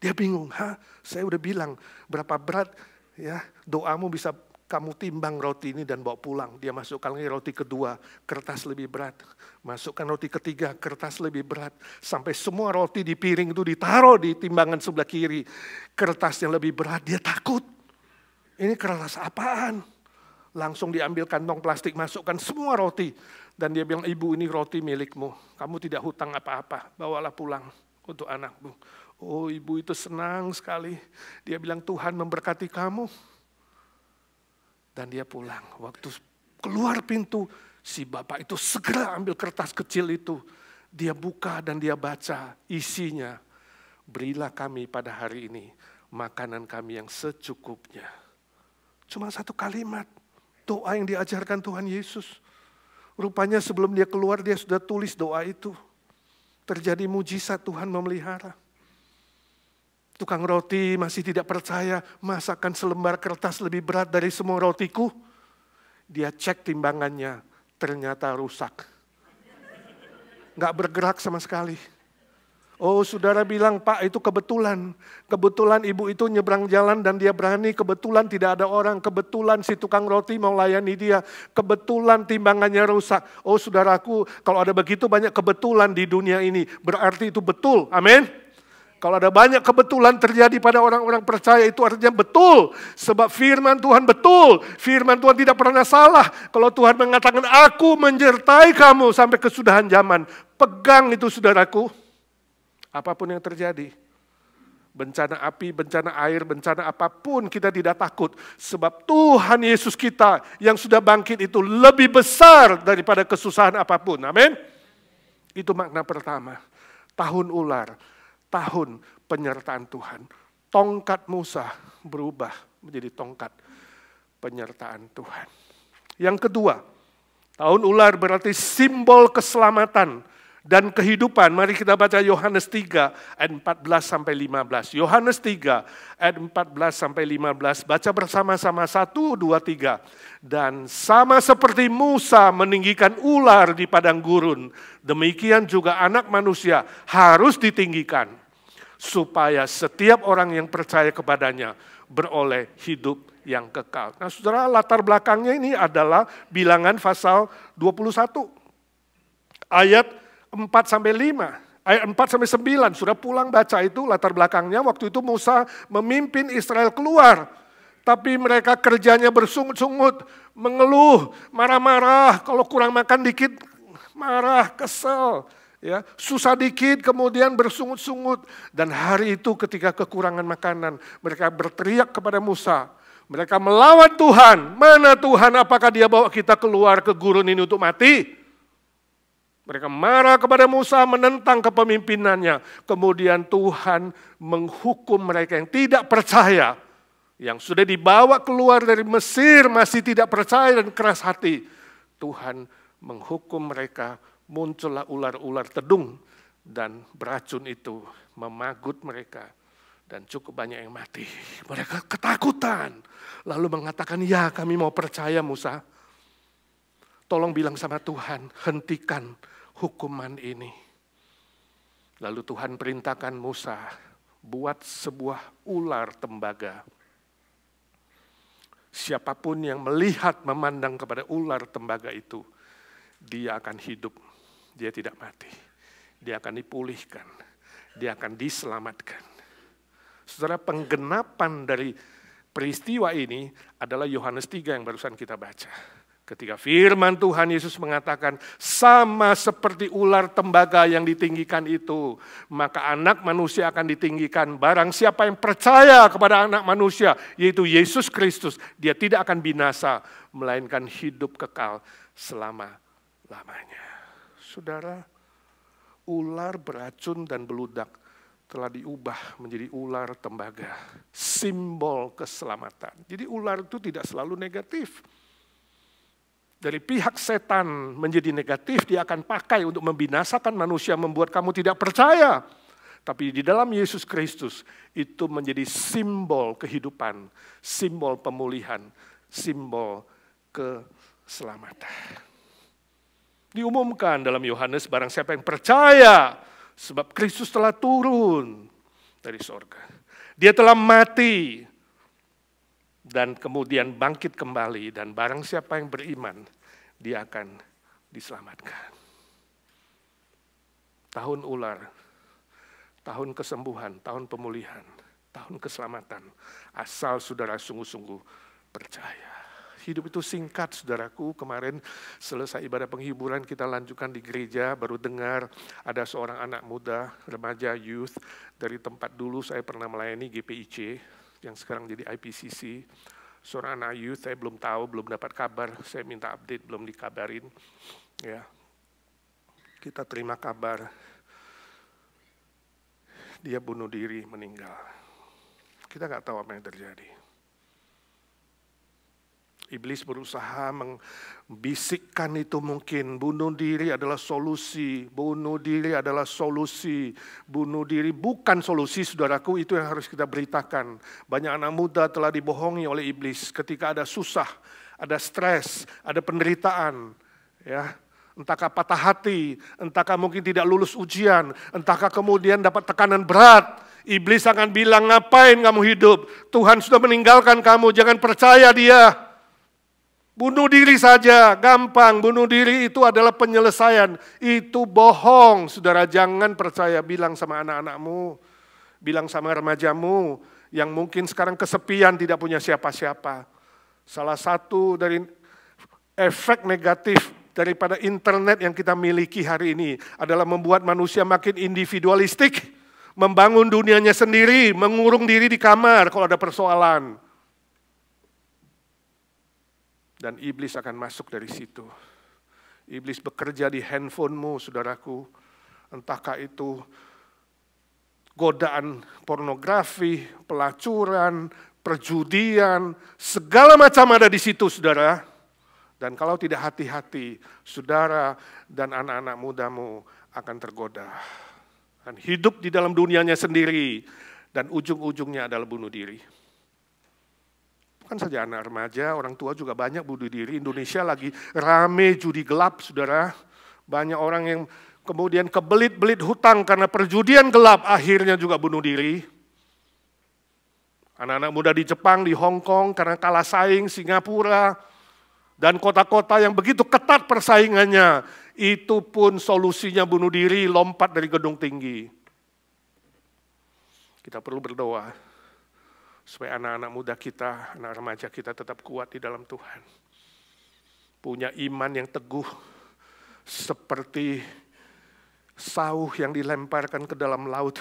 Dia bingung, saya udah bilang berapa berat ya doamu bisa kamu timbang roti ini dan bawa pulang. Dia masukkan lagi roti kedua, kertas lebih berat. Masukkan roti ketiga, kertas lebih berat. Sampai semua roti di piring itu ditaruh di timbangan sebelah kiri. Kertas yang lebih berat, dia takut. Ini kertas apaan? Langsung diambil kantong plastik, masukkan semua roti. Dan dia bilang, ibu ini roti milikmu. Kamu tidak hutang apa-apa, bawalah pulang untuk anakmu. Oh, ibu itu senang sekali. Dia bilang, Tuhan memberkati kamu. Dan dia pulang. Waktu keluar pintu, si bapak itu segera ambil kertas kecil itu. Dia buka dan dia baca isinya. Berilah kami pada hari ini makanan kami yang secukupnya. Cuma 1 kalimat. Doa yang diajarkan Tuhan Yesus. Rupanya sebelum dia keluar, dia sudah tulis doa itu. terjadi mujizat, Tuhan memelihara. Tukang roti masih tidak percaya, masakan selembar kertas lebih berat dari semua rotiku. Dia cek timbangannya, ternyata rusak. Nggak bergerak sama sekali. Oh, saudara bilang, Pak, itu kebetulan. Kebetulan ibu itu nyebrang jalan dan dia berani. Kebetulan tidak ada orang. Kebetulan si tukang roti mau layani dia. Kebetulan timbangannya rusak. Oh, saudaraku, kalau ada begitu banyak kebetulan di dunia ini, berarti itu betul. Amin. Kalau ada banyak kebetulan terjadi pada orang-orang percaya, itu artinya betul. Sebab firman Tuhan betul. Firman Tuhan tidak pernah salah. Kalau Tuhan mengatakan, aku menyertai kamu sampai kesudahan zaman. Pegang itu, saudaraku. Apapun yang terjadi, bencana api, bencana air, bencana apapun, kita tidak takut. Sebab Tuhan Yesus kita yang sudah bangkit itu lebih besar daripada kesusahan apapun. Amin. Itu makna pertama. Tahun ular, tahun penyertaan Tuhan. Tongkat Musa berubah menjadi tongkat penyertaan Tuhan. Yang kedua, tahun ular berarti simbol keselamatan dan kehidupan. Mari kita baca Yohanes 3 ayat 14 sampai 15. Yohanes 3 ayat 14 sampai 15. Baca bersama-sama 1, 2, 3. Dan sama seperti Musa meninggikan ular di padang gurun, demikian juga Anak Manusia harus ditinggikan, supaya setiap orang yang percaya kepadanya beroleh hidup yang kekal. Nah, saudara, latar belakangnya ini adalah Bilangan pasal 21. Ayat 4-5, ayat 4-9, sudah pulang baca itu latar belakangnya. Waktu itu Musa memimpin Israel keluar, tapi mereka kerjanya bersungut-sungut, mengeluh, marah-marah, kalau kurang makan dikit, marah, kesel, ya, susah dikit, kemudian bersungut-sungut. Dan hari itu ketika kekurangan makanan, mereka berteriak kepada Musa, mereka melawan Tuhan. Mana Tuhan, apakah dia bawa kita keluar ke gurun ini untuk mati? Mereka marah kepada Musa, menentang kepemimpinannya. Kemudian Tuhan menghukum mereka yang tidak percaya, yang sudah dibawa keluar dari Mesir masih tidak percaya dan keras hati. Tuhan menghukum mereka, muncullah ular-ular tedung dan beracun itu memagut mereka dan cukup banyak yang mati. Mereka ketakutan, lalu mengatakan, ya kami mau percaya Musa. Tolong bilang sama Tuhan, hentikan hukuman ini. Lalu Tuhan perintahkan Musa, buat sebuah ular tembaga. Siapapun yang melihat, memandang kepada ular tembaga itu, dia akan hidup, dia tidak mati. Dia akan dipulihkan, dia akan diselamatkan. Saudara, penggenapan dari peristiwa ini adalah Yohanes 3 yang barusan kita baca. Ketika firman Tuhan Yesus mengatakan, sama seperti ular tembaga yang ditinggikan itu, maka Anak Manusia akan ditinggikan. Barang siapa yang percaya kepada Anak Manusia, yaitu Yesus Kristus, dia tidak akan binasa, melainkan hidup kekal selama-lamanya. Saudara, ular beracun dan beludak telah diubah menjadi ular tembaga, simbol keselamatan. Jadi ular itu tidak selalu negatif. Dari pihak setan menjadi negatif, dia akan pakai untuk membinasakan manusia, membuat kamu tidak percaya. Tapi di dalam Yesus Kristus, itu menjadi simbol kehidupan, simbol pemulihan, simbol keselamatan. Diumumkan dalam Yohanes, barang siapa yang percaya, sebab Kristus telah turun dari sorga. Dia telah mati, dan kemudian bangkit kembali, dan barang siapa yang beriman, dia akan diselamatkan. Tahun ular, tahun kesembuhan, tahun pemulihan, tahun keselamatan, asal saudara sungguh-sungguh percaya. Hidup itu singkat, saudaraku. Kemarin selesai ibadah penghiburan, kita lanjutkan di gereja, baru dengar ada seorang anak muda, remaja, youth, dari tempat dulu saya pernah melayani GPIC, yang sekarang jadi IPCC, seorang anak youth, saya belum tahu, belum dapat kabar, saya minta update, belum dikabarin. Ya, kita terima kabar, dia bunuh diri, meninggal. Kita nggak tahu apa yang terjadi. Iblis berusaha membisikkan itu mungkin, bunuh diri adalah solusi, bunuh diri adalah solusi, bunuh diri bukan solusi saudaraku, itu yang harus kita beritakan. Banyak anak muda telah dibohongi oleh iblis ketika ada susah, ada stres, ada penderitaan, ya. Entahkah patah hati, entahkah mungkin tidak lulus ujian, entahkah kemudian dapat tekanan berat. Iblis akan bilang, ngapain kamu hidup? Tuhan sudah meninggalkan kamu, jangan percaya dia. Bunuh diri saja, gampang. Bunuh diri itu adalah penyelesaian. Itu bohong, saudara. Jangan percaya. Bilang sama anak-anakmu, bilang sama remajamu, yang mungkin sekarang kesepian, tidak punya siapa-siapa. Salah satu dari efek negatif daripada internet yang kita miliki hari ini adalah membuat manusia makin individualistik, membangun dunianya sendiri, mengurung diri di kamar kalau ada persoalan. Dan iblis akan masuk dari situ. Iblis bekerja di handphonemu, saudaraku. Entahkah itu godaan pornografi, pelacuran, perjudian, segala macam ada di situ, saudara. Dan kalau tidak hati-hati, saudara dan anak-anak mudamu akan tergoda. Dan hidup di dalam dunianya sendiri, dan ujung-ujungnya adalah bunuh diri. Bukan saja anak remaja, orang tua juga banyak bunuh diri. Indonesia lagi rame judi gelap, saudara. Banyak orang yang kemudian kebelit-belit hutang karena perjudian gelap, akhirnya juga bunuh diri. Anak-anak muda di Jepang, di Hong Kong, karena kalah saing, Singapura, dan kota-kota yang begitu ketat persaingannya, itu pun solusinya bunuh diri, lompat dari gedung tinggi. Kita perlu berdoa supaya anak-anak muda kita, anak remaja kita tetap kuat di dalam Tuhan. Punya iman yang teguh, seperti sauh yang dilemparkan ke dalam laut.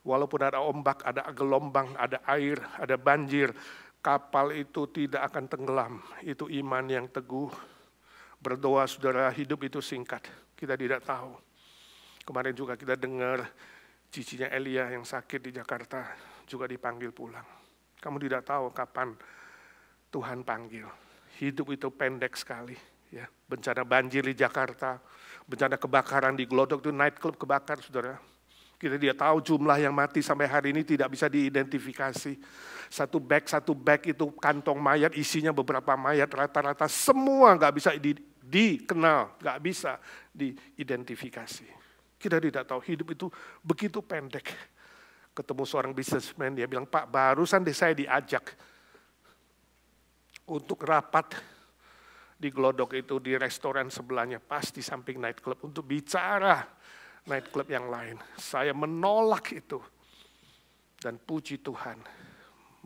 Walaupun ada ombak, ada gelombang, ada air, ada banjir, kapal itu tidak akan tenggelam. Itu iman yang teguh. Berdoa, saudara, hidup itu singkat. Kita tidak tahu. Kemarin juga kita dengar cicinya Elia yang sakit di Jakarta juga dipanggil pulang. Kamu tidak tahu kapan Tuhan panggil. Hidup itu pendek sekali. Ya, bencana banjir di Jakarta, bencana kebakaran di Glodok itu nightclub kebakar, saudara. Kita tidak tahu jumlah yang mati sampai hari ini tidak bisa diidentifikasi. Satu bag itu kantong mayat, isinya beberapa mayat, rata-rata semua nggak bisa dikenal, nggak bisa diidentifikasi. Kita tidak tahu, hidup itu begitu pendek. Ketemu seorang businessman, dia bilang, Pak, barusan saya diajak untuk rapat di Glodok itu, di restoran sebelahnya, pas di samping nightclub, untuk bicara nightclub yang lain. Saya menolak itu. Dan puji Tuhan,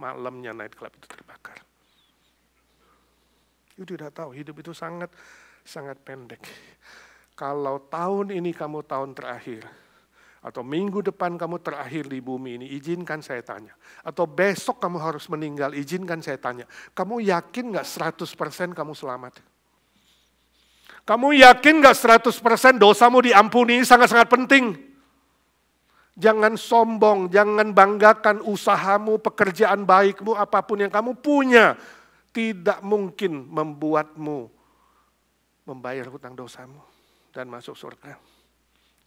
malamnya nightclub itu terbakar. You tidak tahu, hidup itu sangat pendek. Kalau tahun ini kamu tahun terakhir, atau minggu depan kamu terakhir di bumi ini, izinkan saya tanya. Atau besok kamu harus meninggal, izinkan saya tanya. Kamu yakin gak 100% kamu selamat? Kamu yakin gak 100% dosamu diampuni? Ini sangat-sangat penting. Jangan sombong, jangan banggakan usahamu, pekerjaan baikmu, apapun yang kamu punya. Tidak mungkin membuatmu membayar hutang dosamu dan masuk surga.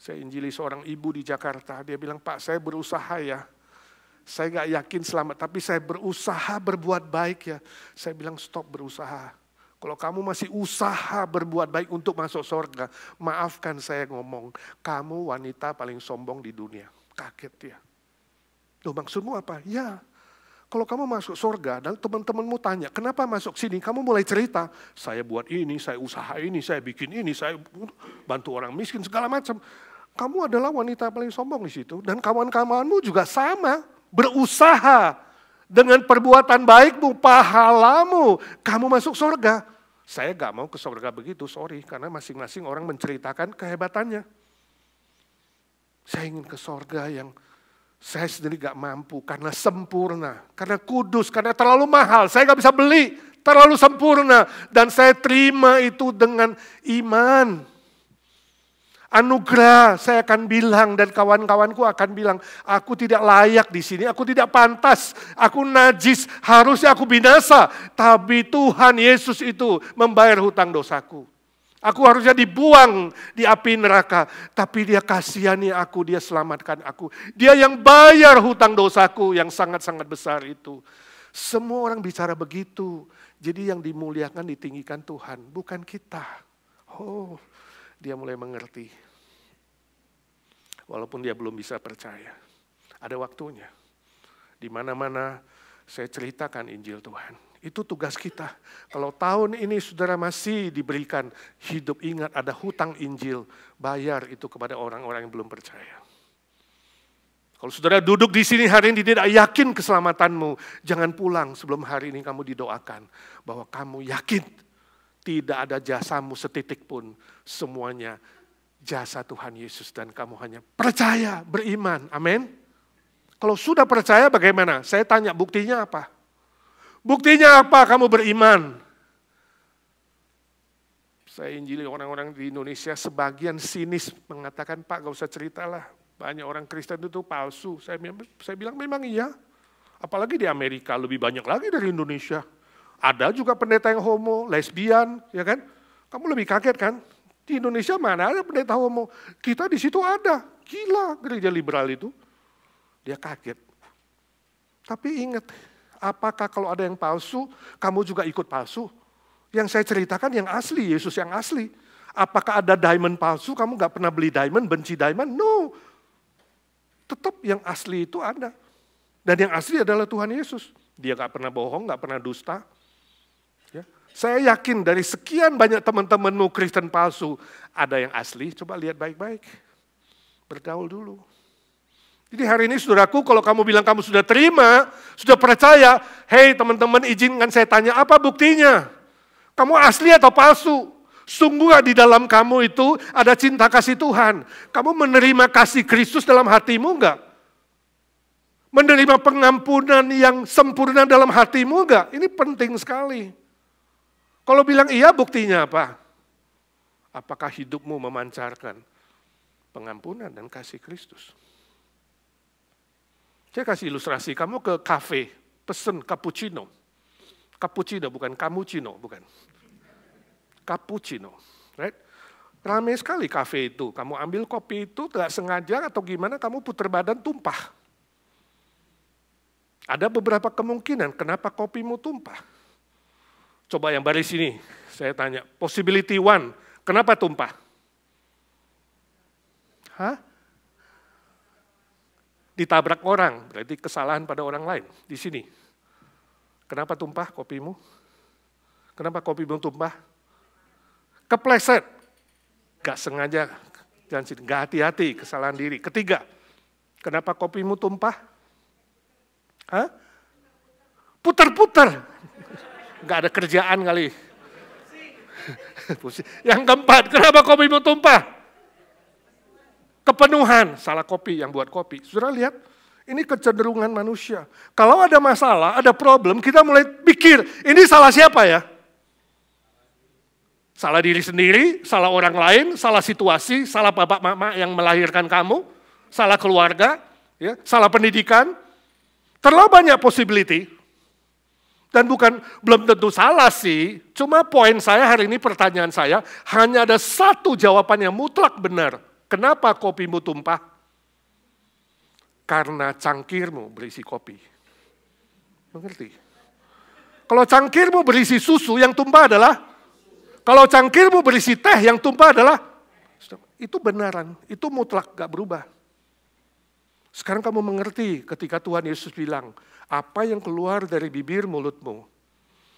Saya injili seorang ibu di Jakarta, dia bilang, Pak, saya berusaha ya. Saya gak yakin selamat, tapi saya berusaha berbuat baik ya. Saya bilang, stop berusaha. Kalau kamu masih usaha berbuat baik untuk masuk surga, maafkan saya ngomong, kamu wanita paling sombong di dunia. Kaget dia. Loh, maksudmu apa? Ya, kalau kamu masuk surga dan teman-temanmu tanya, kenapa masuk sini? Kamu mulai cerita, saya buat ini, saya usaha ini, saya bikin ini, saya bantu orang miskin, segala macam. Kamu adalah wanita paling sombong di situ. Dan kawan-kawanmu juga sama, berusaha dengan perbuatan baikmu, pahalamu, kamu masuk surga. Saya gak mau ke surga begitu, sorry, karena masing-masing orang menceritakan kehebatannya. Saya ingin ke surga yang saya sendiri gak mampu, karena sempurna, karena kudus, karena terlalu mahal, saya gak bisa beli, terlalu sempurna. Dan saya terima itu dengan iman. Anugerah, saya akan bilang dan kawan-kawanku akan bilang, aku tidak layak di sini, aku tidak pantas, aku najis, harusnya aku binasa. Tapi Tuhan Yesus itu membayar hutang dosaku. Aku harusnya dibuang di api neraka, tapi Dia kasihani aku, Dia selamatkan aku. Dia yang bayar hutang dosaku yang sangat-sangat besar itu. Semua orang bicara begitu. Jadi yang dimuliakan, ditinggikan Tuhan, bukan kita. Oh, dia mulai mengerti. Walaupun dia belum bisa percaya. Ada waktunya. Di mana-mana saya ceritakan Injil Tuhan. Itu tugas kita. Kalau tahun ini saudara masih diberikan hidup, ingat ada hutang Injil. Bayar itu kepada orang-orang yang belum percaya. Kalau saudara duduk di sini hari ini tidak yakin keselamatanmu, jangan pulang sebelum hari ini kamu didoakan. Bahwa kamu yakin tidak ada jasamu setitik pun, semuanya jasa Tuhan Yesus dan kamu hanya percaya, beriman. Amin. Kalau sudah percaya bagaimana? Saya tanya buktinya apa? Buktinya apa kamu beriman? Saya injili orang-orang di Indonesia, sebagian sinis mengatakan, Pak gak usah ceritalah, banyak orang Kristen itu palsu. Saya bilang memang iya, apalagi di Amerika lebih banyak lagi dari Indonesia. Ada juga pendeta yang homo, lesbian, ya kan? Kamu lebih kaget kan? Di Indonesia mana ada pendeta homo? Kita di situ ada. Gila gereja liberal itu. Dia kaget. Tapi ingat, apakah kalau ada yang palsu, kamu juga ikut palsu? Yang saya ceritakan yang asli, Yesus yang asli. Apakah ada diamond palsu, kamu gak pernah beli diamond, benci diamond? No. Tetap yang asli itu ada. Dan yang asli adalah Tuhan Yesus. Dia gak pernah bohong, gak pernah dusta. Ya. Saya yakin dari sekian banyak teman-temanmu Kristen palsu, ada yang asli, coba lihat baik-baik. Bergaul dulu. Jadi hari ini saudaraku, kalau kamu bilang kamu sudah terima, sudah percaya, hei teman-teman izinkan saya tanya, apa buktinya? Kamu asli atau palsu? Sungguh di dalam kamu itu ada cinta kasih Tuhan. Kamu menerima kasih Kristus dalam hatimu enggak? Menerima pengampunan yang sempurna dalam hatimu enggak? Ini penting sekali. Kalau bilang iya, buktinya apa? Apakah hidupmu memancarkan pengampunan dan kasih Kristus? Saya kasih ilustrasi, kamu ke kafe, pesen cappuccino. Cappuccino bukan cappuccino, bukan. Cappuccino, right? Ramai sekali kafe itu. Kamu ambil kopi itu tidak sengaja atau gimana, kamu putar badan tumpah. Ada beberapa kemungkinan kenapa kopimu tumpah. Coba yang baris ini, saya tanya, possibility one, kenapa tumpah? Hah? Ditabrak orang, berarti kesalahan pada orang lain. Di sini, kenapa tumpah kopimu? Kenapa kopimu tumpah? Kepleset, gak sengaja, gak hati-hati, kesalahan diri. Ketiga, kenapa kopimu tumpah? Hah? Putar-putar. Gak ada kerjaan kali. Yang keempat, kenapa kopimu tumpah? Kepenuhan, salah kopi yang buat kopi. Saudara lihat, ini kecenderungan manusia. Kalau ada masalah, ada problem, kita mulai pikir, ini salah siapa ya? Salah diri sendiri, salah orang lain, salah situasi, salah bapak mama yang melahirkan kamu, salah keluarga, ya, salah pendidikan. Terlalu banyak possibility. Dan belum tentu salah sih, cuma poin saya hari ini, pertanyaan saya, hanya ada satu jawaban yang mutlak benar. Kenapa kopimu tumpah? Karena cangkirmu berisi kopi. Mengerti? Kalau cangkirmu berisi susu, yang tumpah adalah, kalau cangkirmu berisi teh, yang tumpah adalah, itu benaran, itu mutlak, gak berubah. Sekarang kamu mengerti ketika Tuhan Yesus bilang, apa yang keluar dari bibir mulutmu,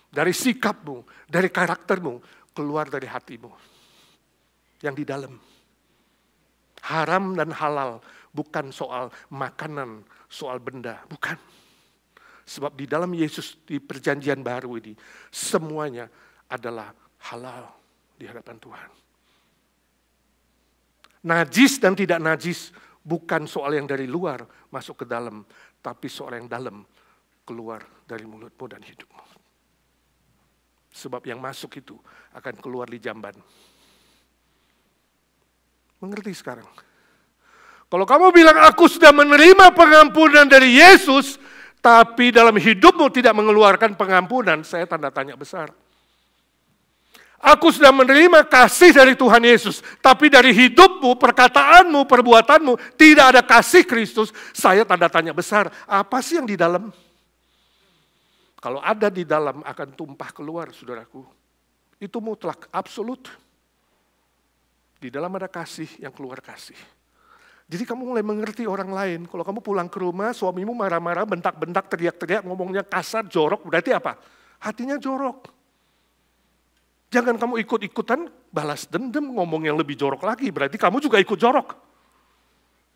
dari sikapmu, dari karaktermu, keluar dari hatimu. Yang di dalam. Haram dan halal, bukan soal makanan, soal benda, bukan. Sebab di dalam Yesus, di perjanjian baru ini, semuanya adalah halal di hadapan Tuhan. Najis dan tidak najis, bukan soal yang dari luar masuk ke dalam, tapi soal yang dalam keluar dari mulutmu dan hidupmu. Sebab yang masuk itu akan keluar di jamban. Mengerti sekarang? Kalau kamu bilang aku sudah menerima pengampunan dari Yesus, tapi dalam hidupmu tidak mengeluarkan pengampunan, saya tanda tanya besar. Aku sudah menerima kasih dari Tuhan Yesus, tapi dari hidupmu, perkataanmu, perbuatanmu, tidak ada kasih Kristus, saya tanda tanya besar. Apa sih yang di dalam? Kalau ada di dalam akan tumpah keluar, saudaraku. Itu mutlak, absolut. Di dalam ada kasih, yang keluar kasih. Jadi kamu mulai mengerti orang lain. Kalau kamu pulang ke rumah, suamimu marah-marah, bentak-bentak, teriak-teriak, ngomongnya kasar, jorok, berarti apa? Hatinya jorok. Jangan kamu ikut-ikutan balas dendam, ngomong yang lebih jorok lagi, berarti kamu juga ikut jorok.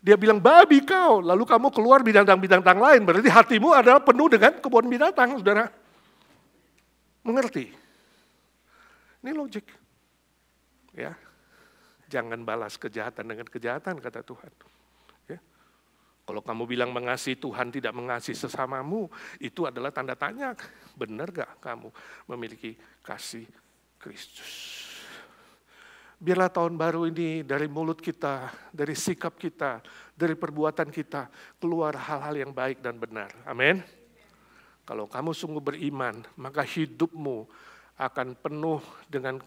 Dia bilang, babi kau, lalu kamu keluar binatang-binatang lain, berarti hatimu adalah penuh dengan kebun binatang, saudara. Mengerti? Ini logik. Ya. Jangan balas kejahatan dengan kejahatan, kata Tuhan. Ya. Kalau kamu bilang mengasihi Tuhan tidak mengasihi sesamamu, itu adalah tanda tanya. Benar gak kamu memiliki kasih Kristus? Biarlah tahun baru ini dari mulut kita, dari sikap kita, dari perbuatan kita, keluar hal-hal yang baik dan benar. Amin. Kalau kamu sungguh beriman, maka hidupmu akan penuh dengan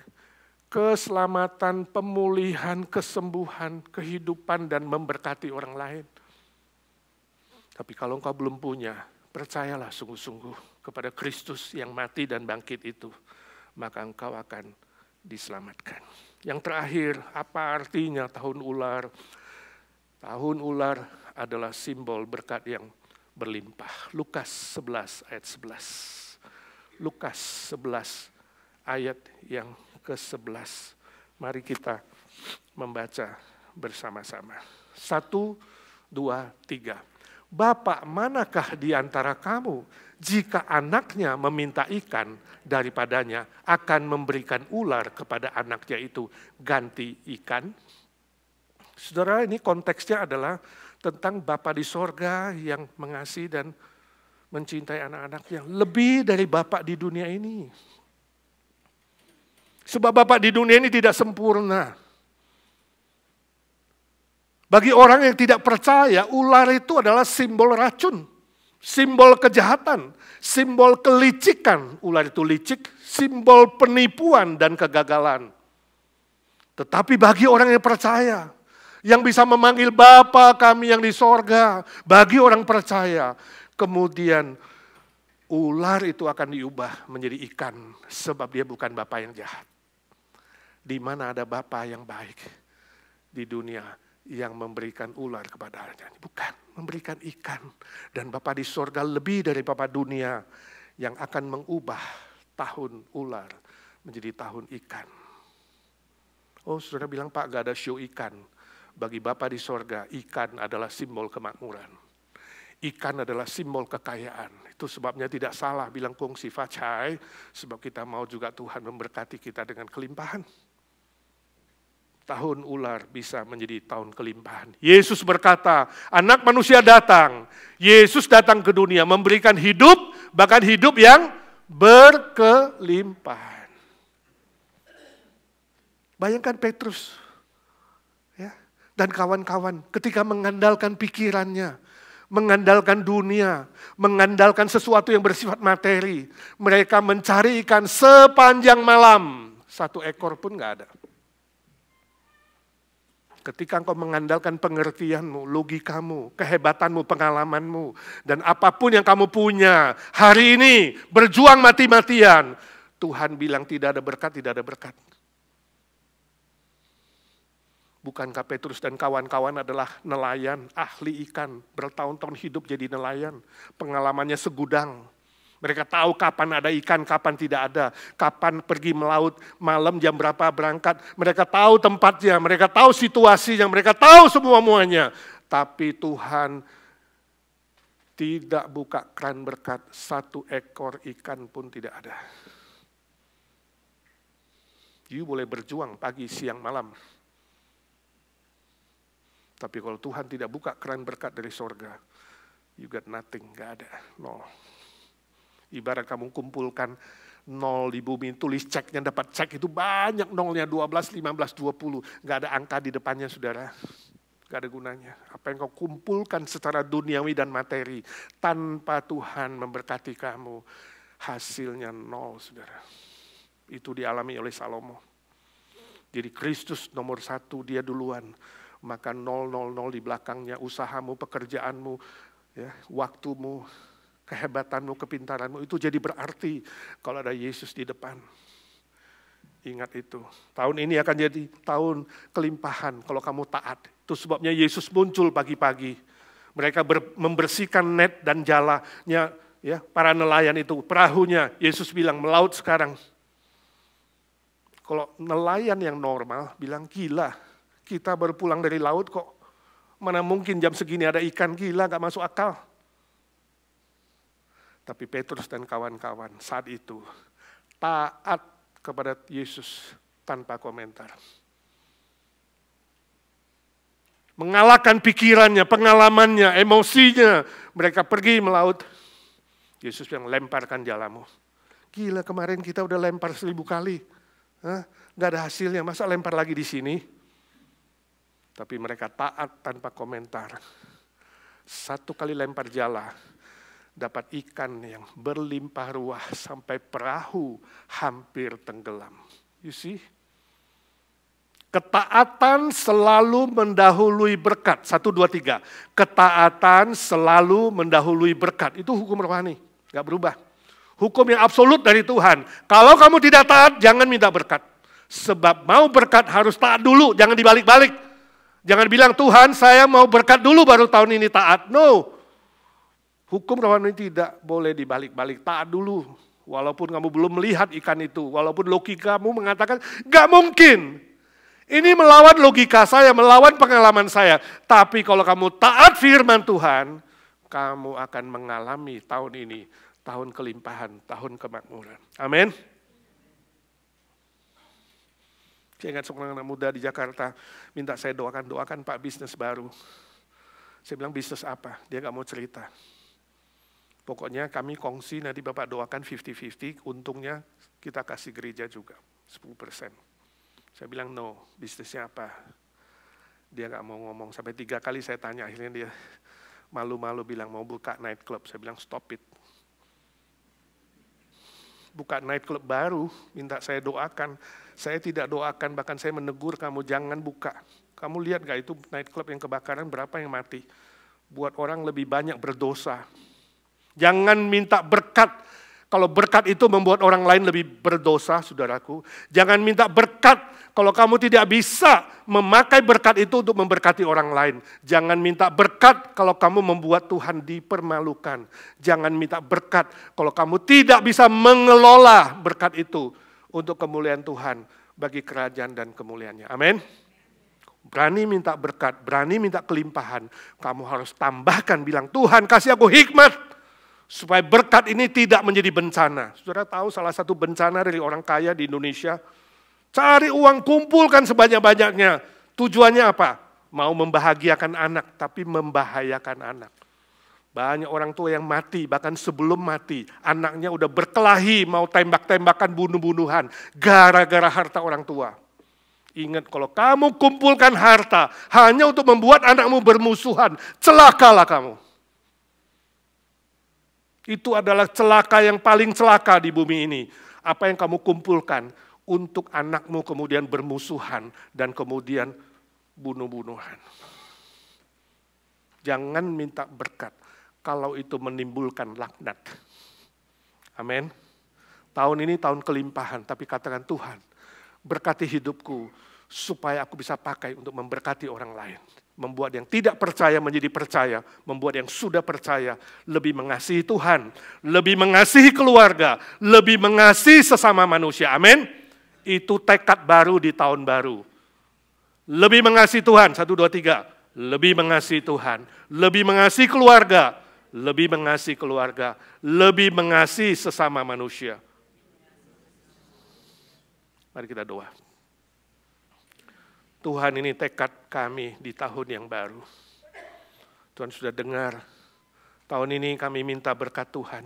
keselamatan, pemulihan, kesembuhan, kehidupan, dan memberkati orang lain. Tapi kalau engkau belum punya, percayalah sungguh-sungguh kepada Kristus yang mati dan bangkit itu, maka engkau akan diselamatkan. Yang terakhir, apa artinya tahun ular? Tahun ular adalah simbol berkat yang berlimpah. Lukas 11 ayat 11. Lukas 11 ayat yang ke-11. Mari kita membaca bersama-sama. 1, 2, 3. Bapak manakah di antara kamu jika anaknya meminta ikan daripadanya akan memberikan ular kepada anaknya itu ganti ikan? Saudara, ini konteksnya adalah tentang Bapa di sorga yang mengasihi dan mencintai anak-anaknya lebih dari Bapa di dunia ini. Sebab Bapa di dunia ini tidak sempurna. Bagi orang yang tidak percaya, ular itu adalah simbol racun, simbol kejahatan, simbol kelicikan. Ular itu licik, simbol penipuan dan kegagalan. Tetapi bagi orang yang percaya, yang bisa memanggil Bapa kami yang di sorga, bagi orang percaya, kemudian ular itu akan diubah menjadi ikan, sebab dia bukan Bapa yang jahat. Di mana ada Bapa yang baik di dunia yang memberikan ular kepadanya. Bukan, memberikan ikan. Dan Bapa di sorga lebih dari Bapa dunia yang akan mengubah tahun ular menjadi tahun ikan. Oh, saudara bilang, Pak, gak ada show ikan. Bagi Bapa di sorga, ikan adalah simbol kemakmuran. Ikan adalah simbol kekayaan. Itu sebabnya tidak salah bilang kongsi facai, sebab kita mau juga Tuhan memberkati kita dengan kelimpahan. Tahun ular bisa menjadi tahun kelimpahan. Yesus berkata, anak manusia datang. Yesus datang ke dunia memberikan hidup, bahkan hidup yang berkelimpahan. Bayangkan Petrus ya, dan kawan-kawan ketika mengandalkan pikirannya, mengandalkan dunia, mengandalkan sesuatu yang bersifat materi. Mereka mencari ikan sepanjang malam. 1 ekor pun gak ada. Ketika engkau mengandalkan pengertianmu, logikamu, kehebatanmu, pengalamanmu, dan apapun yang kamu punya, hari ini berjuang mati-matian, Tuhan bilang tidak ada berkat, tidak ada berkat. Bukankah Petrus dan kawan-kawan adalah nelayan, ahli ikan, bertahun-tahun hidup jadi nelayan, pengalamannya segudang. Mereka tahu kapan ada ikan, kapan tidak ada. Kapan pergi melaut, malam jam berapa berangkat. Mereka tahu tempatnya, mereka tahu situasinya, mereka tahu semua-muanya. Tapi Tuhan tidak buka keran berkat, 1 ekor ikan pun tidak ada. You boleh berjuang pagi, siang, malam. Tapi kalau Tuhan tidak buka keran berkat dari sorga, you got nothing, gak ada, no. Ibarat kamu kumpulkan nol di bumi, tulis ceknya, dapat cek itu banyak nolnya, 12, 15, 20. Gak ada angka di depannya saudara. Gak ada gunanya. Apa yang kau kumpulkan secara duniawi dan materi, tanpa Tuhan memberkati kamu, hasilnya nol saudara. Itu dialami oleh Salomo. Jadi Kristus nomor 1, dia duluan. Maka 000 di belakangnya, usahamu, pekerjaanmu, ya, waktumu, kehebatanmu, kepintaranmu, itu jadi berarti kalau ada Yesus di depan. Ingat itu. Tahun ini akan jadi tahun kelimpahan kalau kamu taat. Itu sebabnya Yesus muncul pagi-pagi. Mereka membersihkan net dan jalanya, ya, para nelayan itu, perahunya. Yesus bilang, melaut sekarang. Kalau nelayan yang normal bilang, gila, kita baru pulang dari laut kok. Mana mungkin jam segini ada ikan, gila, gak masuk akal. Tapi Petrus dan kawan-kawan saat itu taat kepada Yesus tanpa komentar. Mengalahkan pikirannya, pengalamannya, emosinya. Mereka pergi melaut. Yesus yang lemparkan jalamu. Gila, kemarin kita udah lempar 1000 kali. Gak ada hasilnya, masa lempar lagi di sini? Tapi mereka taat tanpa komentar. 1 kali lempar jala, dapat ikan yang berlimpah ruah sampai perahu hampir tenggelam. You see? Ketaatan selalu mendahului berkat. 1, 2, 3. Ketaatan selalu mendahului berkat. Itu hukum rohani, gak berubah. Hukum yang absolut dari Tuhan. Kalau kamu tidak taat, jangan minta berkat. Sebab mau berkat harus taat dulu, jangan dibalik-balik. Jangan bilang, Tuhan saya mau berkat dulu baru tahun ini taat. No. Hukum rohani tidak boleh dibalik-balik, taat dulu. Walaupun kamu belum melihat ikan itu, walaupun logikamu mengatakan, gak mungkin. Ini melawan logika saya, melawan pengalaman saya. Tapi kalau kamu taat firman Tuhan, kamu akan mengalami tahun ini, tahun kelimpahan, tahun kemakmuran. Amin. Saya ingat seorang anak muda di Jakarta, minta saya doakan Pak bisnis baru. Saya bilang bisnis apa? Dia gak mau cerita. Pokoknya kami kongsi, nanti Bapak doakan 50-50, untungnya kita kasih gereja juga, 10%. Saya bilang no, bisnisnya apa? Dia gak mau ngomong, sampai 3 kali saya tanya, akhirnya dia malu-malu bilang mau buka night club. Saya bilang stop it. Buka night club baru, minta saya doakan. Saya tidak doakan, bahkan saya menegur kamu, jangan buka. Kamu lihat gak itu night club yang kebakaran, berapa yang mati? Buat orang lebih banyak berdosa. Jangan minta berkat. Kalau berkat itu membuat orang lain lebih berdosa, saudaraku. Jangan minta berkat kalau kamu tidak bisa memakai berkat itu untuk memberkati orang lain. Jangan minta berkat kalau kamu membuat Tuhan dipermalukan. Jangan minta berkat kalau kamu tidak bisa mengelola berkat itu untuk kemuliaan Tuhan bagi kerajaan dan kemuliaannya. Amin. Berani minta berkat, berani minta kelimpahan. Kamu harus tambahkan, bilang Tuhan kasih aku hikmat. Supaya berkat ini tidak menjadi bencana. Saudara tahu salah satu bencana dari orang kaya di Indonesia? Cari uang, kumpulkan sebanyak-banyaknya. Tujuannya apa? Mau membahagiakan anak, tapi membahayakan anak. Banyak orang tua yang mati, bahkan sebelum mati. Anaknya udah berkelahi, mau tembak-tembakan, bunuh-bunuhan. Gara-gara harta orang tua. Ingat kalau kamu kumpulkan harta hanya untuk membuat anakmu bermusuhan, celakalah kamu. Itu adalah celaka yang paling celaka di bumi ini. Apa yang kamu kumpulkan untuk anakmu kemudian bermusuhan dan kemudian bunuh-bunuhan. Jangan minta berkat kalau itu menimbulkan laknat. Amin. Tahun ini tahun kelimpahan, tapi katakan Tuhan, berkati hidupku supaya aku bisa pakai untuk memberkati orang lain. Membuat yang tidak percaya menjadi percaya, membuat yang sudah percaya lebih mengasihi Tuhan, lebih mengasihi keluarga, lebih mengasihi sesama manusia. Amin. Itu tekad baru di tahun baru. Lebih mengasihi Tuhan, 1, 2, 3. Lebih mengasihi Tuhan, lebih mengasihi keluarga, lebih mengasihi keluarga, lebih mengasihi sesama manusia. Mari kita doa. Tuhan, ini tekad kami di tahun yang baru. Tuhan sudah dengar, tahun ini kami minta berkat Tuhan.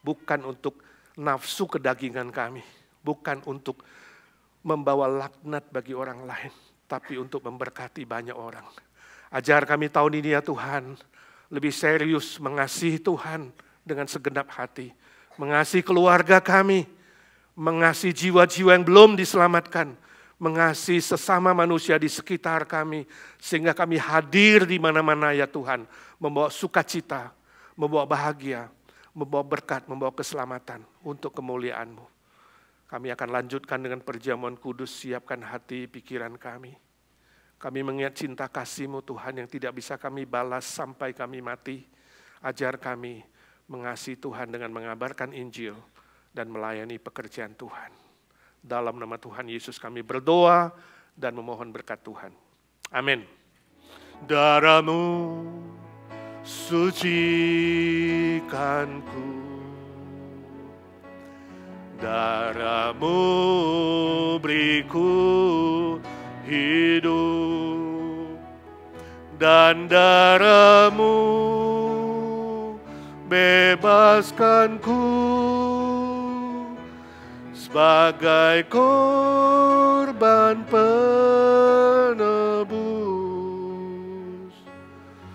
bukan untuk nafsu kedagingan kami, bukan untuk membawa laknat bagi orang lain, tapi untuk memberkati banyak orang. Ajar kami tahun ini ya Tuhan, lebih serius mengasihi Tuhan dengan segenap hati, mengasihi keluarga kami, mengasihi jiwa-jiwa yang belum diselamatkan, mengasihi sesama manusia di sekitar kami, sehingga kami hadir di mana-mana ya Tuhan, membawa sukacita, membawa bahagia, membawa berkat, membawa keselamatan untuk kemuliaan-Mu. Kami akan lanjutkan dengan perjamuan kudus, siapkan hati pikiran kami. Kami mengingat cinta kasih-Mu Tuhan yang tidak bisa kami balas sampai kami mati. Ajar kami mengasihi Tuhan dengan mengabarkan Injil dan melayani pekerjaan Tuhan. Dalam nama Tuhan Yesus kami berdoa dan memohon berkat Tuhan. Amin. Darah-Mu sucikanku, darah-Mu beriku hidup, dan darah-Mu bebaskanku sebagai korban penebus.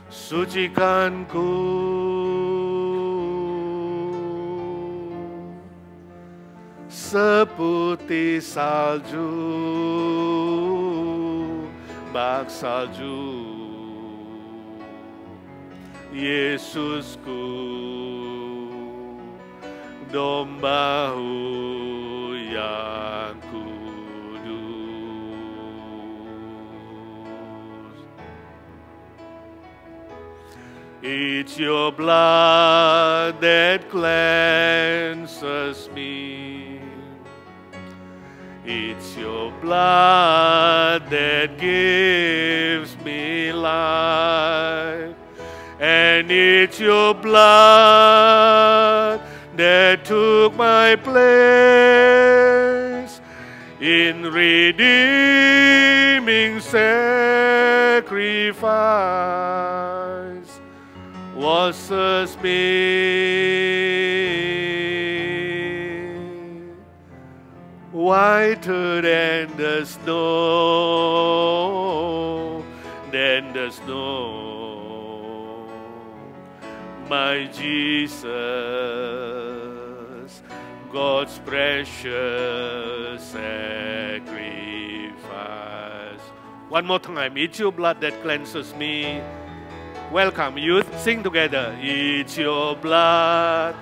Sucikanku seputih salju, bak salju. Yesusku, domba-Mu yang kudus. It's your blood that cleanses me. It's your blood that gives me life. And it's your blood that took my place in redeeming sacrifice. Washes me whiter than the snow, My Jesus, God's precious sacrifice. One more time, it's your blood that cleanses me. Welcome, youth, sing together. It's your blood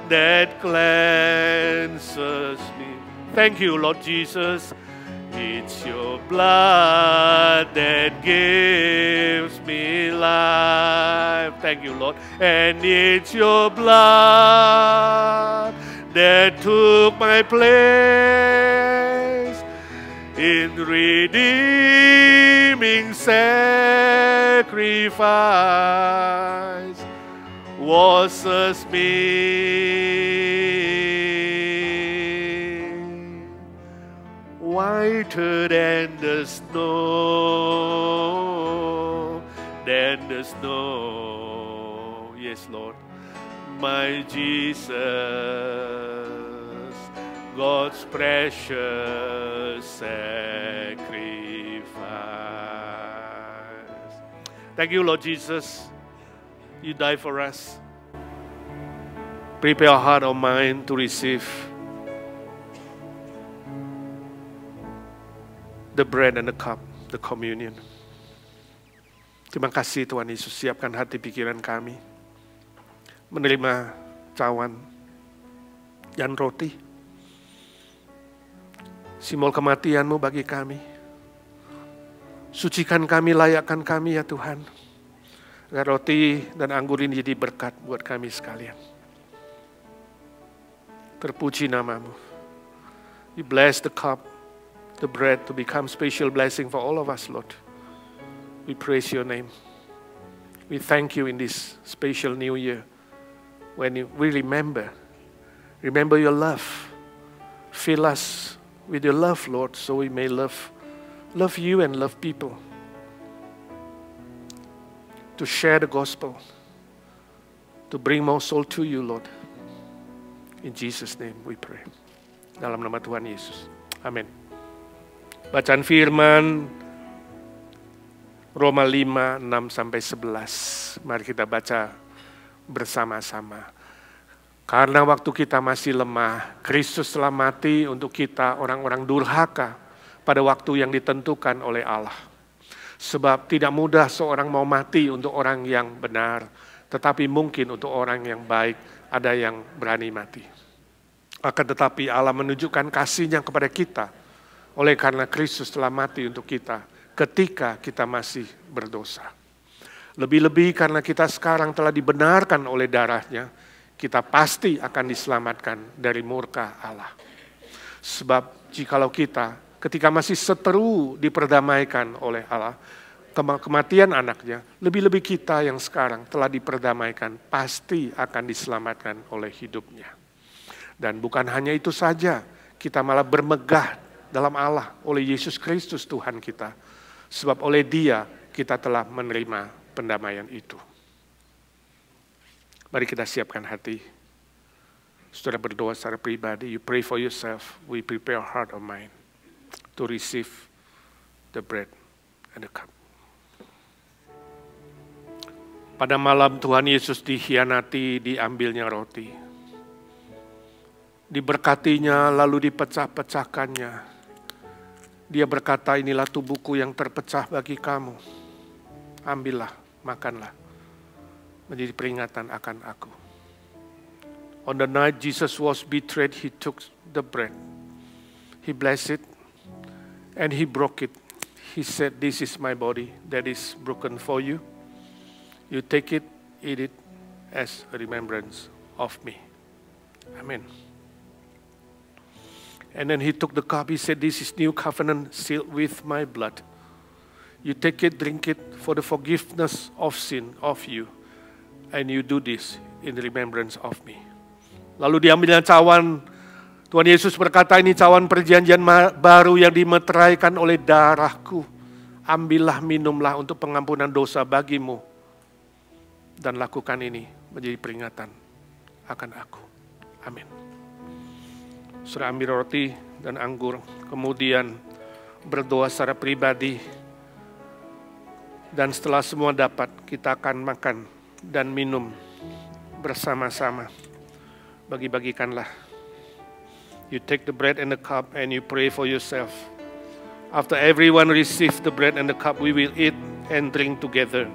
that cleanses me. Thank you, Lord Jesus. It's your blood that gives me life. Thank you, Lord. And it's your blood that took my place in redeeming sacrifice. Washes me whiter than the snow, Yes, Lord. My Jesus, God's precious sacrifice. Thank you, Lord Jesus. You died for us. Prepare our heart or mind to receive the bread and the cup, the communion. Terima kasih Tuhan Yesus, siapkan hati pikiran kami menerima cawan dan roti, simbol kematian-Mu bagi kami. Sucikan kami, layakkan kami ya Tuhan, agar roti dan anggur ini jadi berkat buat kami sekalian. Terpuji nama-Mu. You bless the cup, the bread to become special blessing for all of us, Lord. We praise your name. We thank you in this special new year when we remember your love. Fill us with your love, Lord, so we may love you and love people. To share the gospel, to bring more soul to you, Lord. In Jesus name we pray. Dalam nama Tuhan Yesus. Amin. Bacaan firman Roma 5, 6-11. Mari kita baca bersama-sama. Karena waktu kita masih lemah, Kristus telah mati untuk kita orang-orang durhaka pada waktu yang ditentukan oleh Allah. Sebab tidak mudah seorang mau mati untuk orang yang benar, tetapi mungkin untuk orang yang baik ada yang berani mati. Akan tetapi Allah menunjukkan kasih-Nya kepada kita oleh karena Kristus telah mati untuk kita ketika kita masih berdosa. Lebih-lebih karena kita sekarang telah dibenarkan oleh darah-Nya, kita pasti akan diselamatkan dari murka Allah. Sebab jikalau kita ketika masih seteru diperdamaikan oleh Allah, kematian anaknya, lebih-lebih kita yang sekarang telah diperdamaikan pasti akan diselamatkan oleh hidupnya. Dan bukan hanya itu saja, kita malah bermegah dalam Allah oleh Yesus Kristus Tuhan kita. Sebab oleh Dia kita telah menerima pendamaian itu. Mari kita siapkan hati. Saudara berdoa secara pribadi, you pray for yourself, we prepare heart and mind to receive the bread and the cup. Pada malam Tuhan Yesus dikhianati, diambilnya roti. Diberkatinya lalu dipecah-pecahkannya. Dia berkata, inilah tubuhku yang terpecah bagi kamu. Ambillah, makanlah. Menjadi peringatan akan aku. On the night Jesus was betrayed, He took the bread. He blessed it and He broke it. He said, this is my body that is broken for you. You take it, eat it as a remembrance of me. Amen. And then He took the cup. He said, this is new covenant sealed with my blood. You take it, drink it for the forgiveness of sin of you. And you do this in remembrance of me. Lalu diambilnya cawan. Tuhan Yesus berkata, ini cawan perjanjian baru yang dimeteraikan oleh darahku. Ambillah, minumlah untuk pengampunan dosa bagimu. Dan lakukan ini menjadi peringatan akan aku. Amin. Saudara ambil roti dan anggur, kemudian berdoa secara pribadi. Dan setelah semua dapat, kita akan makan dan minum bersama-sama. Bagi-bagikanlah. You take the bread and the cup and you pray for yourself. After everyone receive the bread and the cup, we will eat and drink together.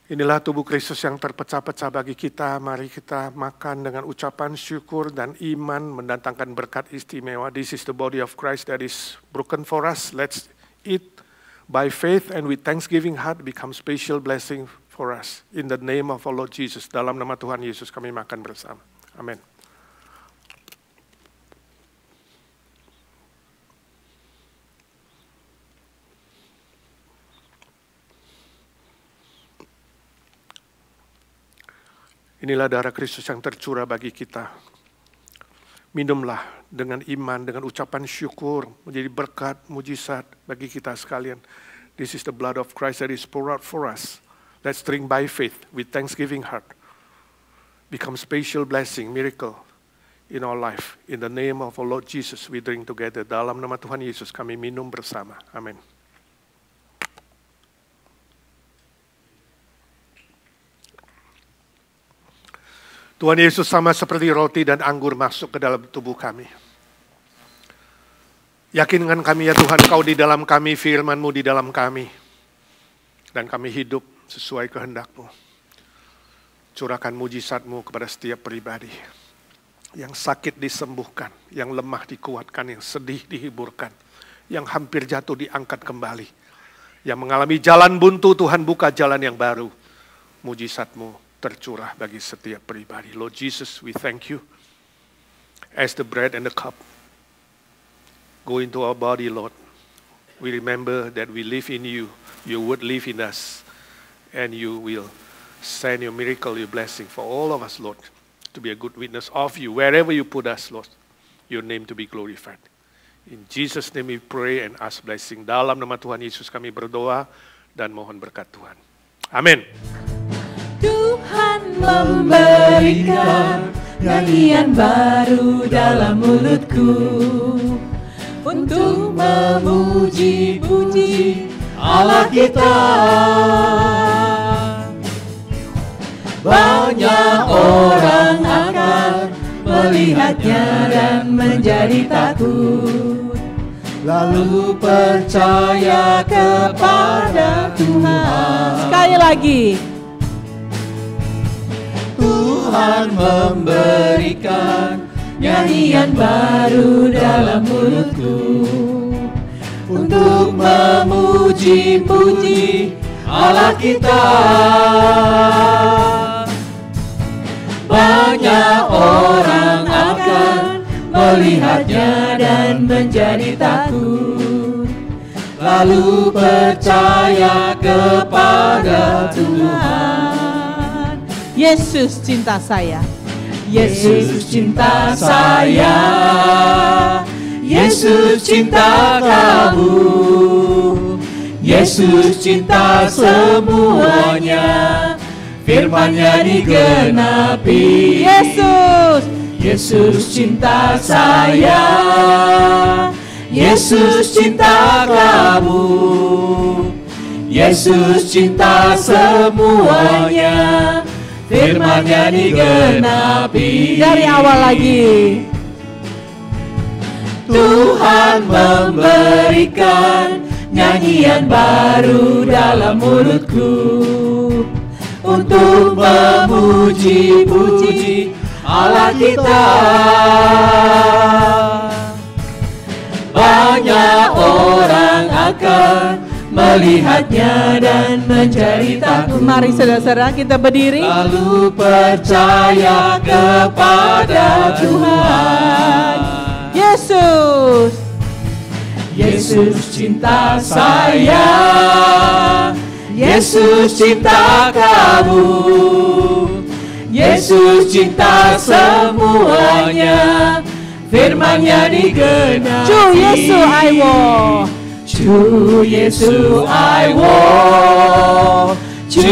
Inilah tubuh Kristus yang terpecah-pecah bagi kita. Mari kita makan dengan ucapan syukur dan iman mendatangkan berkat istimewa. This is the body of Christ that is broken for us. Let's eat by faith and with thanksgiving heart become special blessing for us. In the name of our Lord Jesus. Dalam nama Tuhan Yesus kami makan bersama. Amin. Inilah darah Kristus yang tercurah bagi kita. Minumlah dengan iman, dengan ucapan syukur, menjadi berkat, mujizat bagi kita sekalian. This is the blood of Christ that is poured out for us. Let's drink by faith with thanksgiving heart. Become special blessing, miracle in our life. In the name of our Lord Jesus, we drink together. Dalam nama Tuhan Yesus kami minum bersama. Amin. Tuhan Yesus sama seperti roti dan anggur masuk ke dalam tubuh kami. Yakinkan kami ya Tuhan, Kau di dalam kami, firman-Mu di dalam kami. Dan kami hidup sesuai kehendak-Mu. Curahkan mujizat-Mu kepada setiap pribadi. Yang sakit disembuhkan, yang lemah dikuatkan, yang sedih dihiburkan. Yang hampir jatuh diangkat kembali. Yang mengalami jalan buntu, Tuhan buka jalan yang baru. Mujizat-Mu tercurah bagi setiap pribadi. Lord Jesus, we thank you. As the bread and the cup go into our body, Lord, we remember that we live in you. Your word live in us. And you will send your miracle, your blessing for all of us, Lord, to be a good witness of you. Wherever you put us, Lord, your name to be glorified. In Jesus' name we pray and ask blessing. Dalam nama Tuhan Yesus kami berdoa dan mohon berkat Tuhan. Amin. Tuhan memberikan nyanyian baru dalam mulutku untuk memuji-puji Allah kita. Banyak orang akan melihatnya dan menjadi takut, lalu percaya kepada Tuhan. Sekali lagi. Tuhan memberikan nyanyian baru dalam mulutku untuk memuji-puji Allah kita. Banyak orang akan melihatnya dan menjadi takut, lalu percaya kepada Tuhan. Yesus cinta saya. Yesus cinta saya, Yesus cinta kamu, Yesus cinta semuanya, firman-Nya digenapi. Yesus cinta saya, Yesus cinta kamu, Yesus cinta semuanya, firman-Nya digenapi. Dari awal lagi. Tuhan memberikan nyanyian baru dalam mulutku untuk memuji-puji Allah kita. Banyak orang akan melihatnya dan menjadi takut. Mari saudara-saudara kita berdiri. Lalu percaya kepada Tuhan. Yesus. Yesus cinta saya, Yesus cinta kamu, Yesus cinta semuanya, firman-Nya digenapi. Ju Yesus I want. Ju Yesus I want, Ju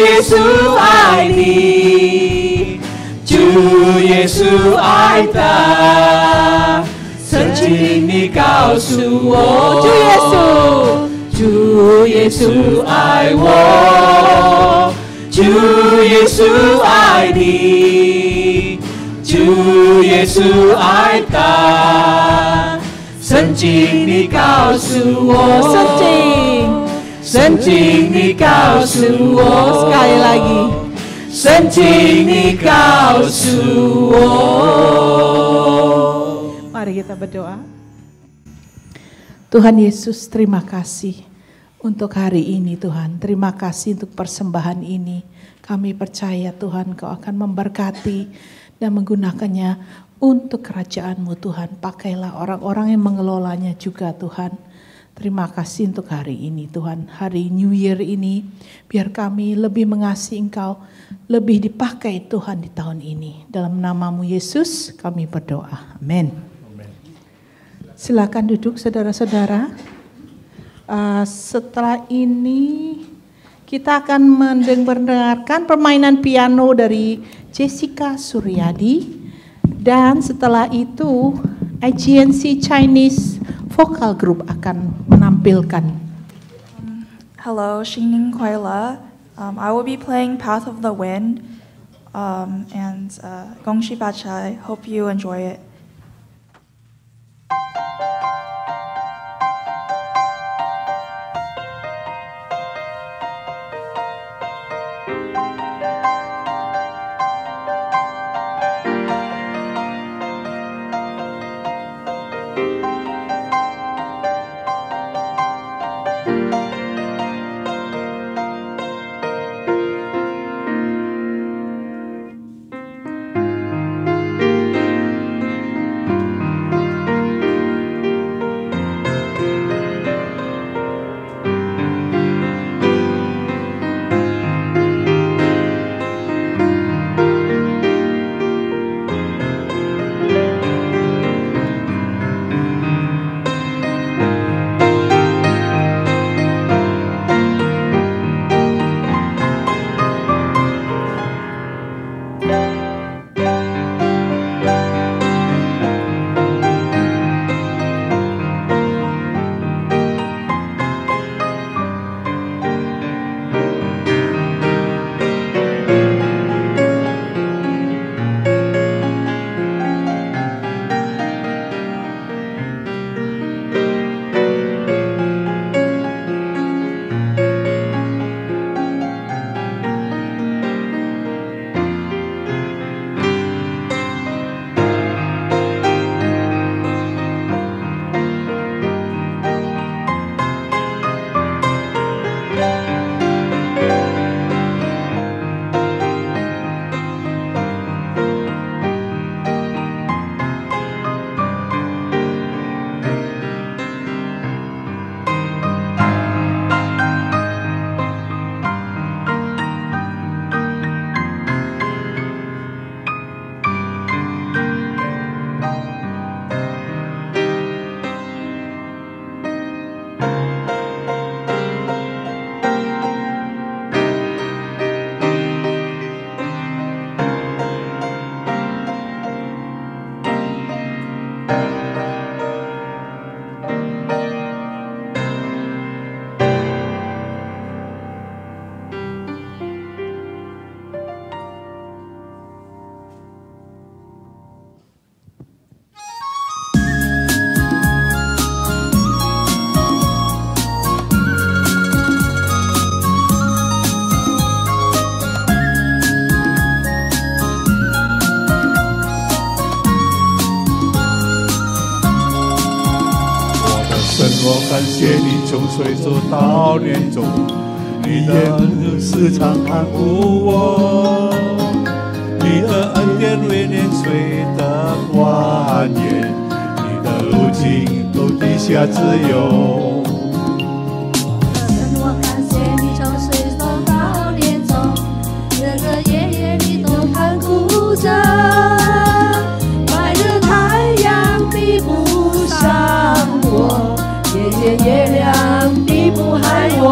Yesus I need, Ju Yesus I tak. 曾经你告诉我， 主耶稣， 主耶稣爱我， 主耶稣爱你， 主耶稣爱他。 圣经你告诉我， 圣经你告诉我， sekali lagi， 圣经你告诉我。 Mari kita berdoa. Tuhan Yesus, terima kasih untuk hari ini Tuhan. Terima kasih untuk persembahan ini. Kami percaya Tuhan Kau akan memberkati dan menggunakannya untuk kerajaan-Mu Tuhan. Pakailah orang-orang yang mengelolanya juga Tuhan. Terima kasih untuk hari ini Tuhan. Hari New Year ini biar kami lebih mengasihi Engkau. Lebih dipakai Tuhan di tahun ini. Dalam nama-Mu Yesus kami berdoa. Amin. Silakan duduk saudara-saudara. Setelah ini kita akan mendengarkan permainan piano dari Jessica Suryadi. Dan setelah itu IGNC Chinese Vocal Group akan menampilkan. Hello, Xingning Kuaila. I will be playing Path of the Wind and Gongxi Bachai. Hope you enjoy it. 我感谢你从岁首到年终，你的时常看顾我，你的恩典为年岁的冠冕，你的路径都地下自由。我感谢你从岁首到年终，日日夜夜你都看顾着，白日太阳比不上我，夜夜月亮比不害我。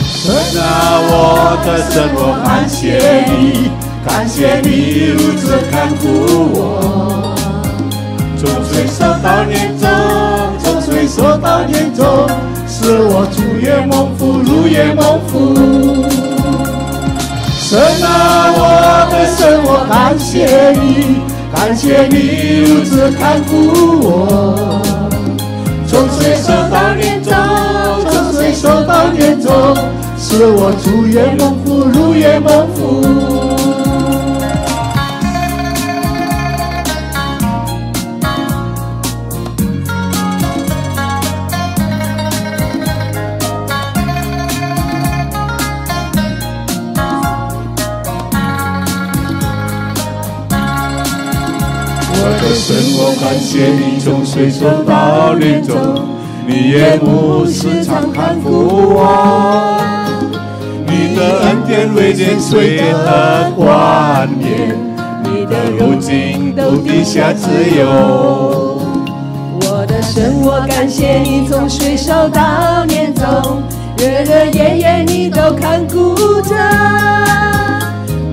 神啊，我的神，我感谢你，感谢你如此看顾我。从岁首到年终，从岁首到年终，使我主也蒙福，入也蒙福。神啊，我的神，我感谢你，感谢你如此看顾我。从岁首到年终，从岁首到年终，使我主也蒙福，入也蒙福。我的神，我感谢你从岁首到年终，你也不时常看顾我，你的恩典为年岁的冠冕，你的路径都地下自由。我的神，我感谢你从岁首到年终，日日夜夜你都看顾着，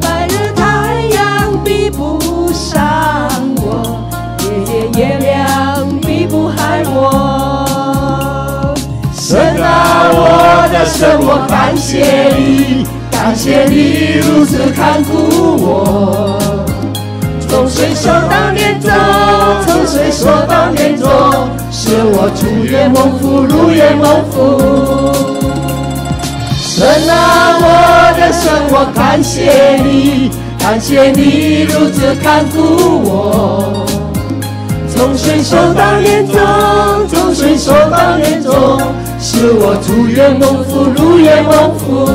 白日太阳比不上我，夜夜月亮比不害我。神啊，我的神，我感谢你，感谢你如此看顾我。从岁首到年终，从岁首到年终，使我出也蒙福，入也蒙福。神啊，我的神，我感谢你，感谢你如此看顾我。从岁首到年终，从岁首到年终，使我出也蒙福，入也蒙福。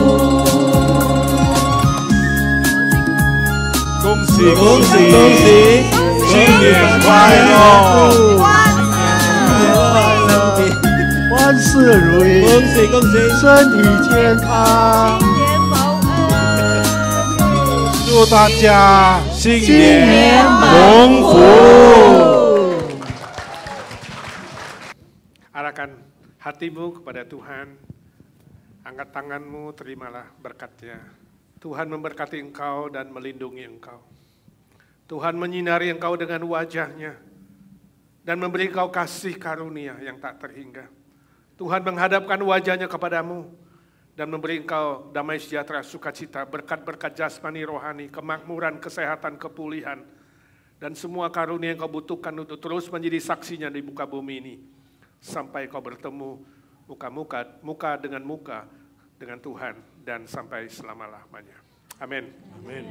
恭喜恭喜恭喜，新年快乐！万事如意，恭喜恭喜，身体健康，祝大家新年蒙福。Arahkan hatimu kepada Tuhan, angkat tanganmu, terimalah berkat-Nya. Tuhan memberkati engkau dan melindungi engkau. Tuhan menyinari engkau dengan wajah-Nya dan memberi engkau kasih karunia yang tak terhingga. Tuhan menghadapkan wajah-Nya kepadamu dan memberi engkau damai sejahtera, sukacita, berkat-berkat jasmani rohani, kemakmuran, kesehatan, kepulihan, dan semua karunia yang kau butuhkan untuk terus menjadi saksinya di muka bumi ini. Sampai kau bertemu muka dengan Tuhan dan sampai selama-lamanya. Amin. Amin.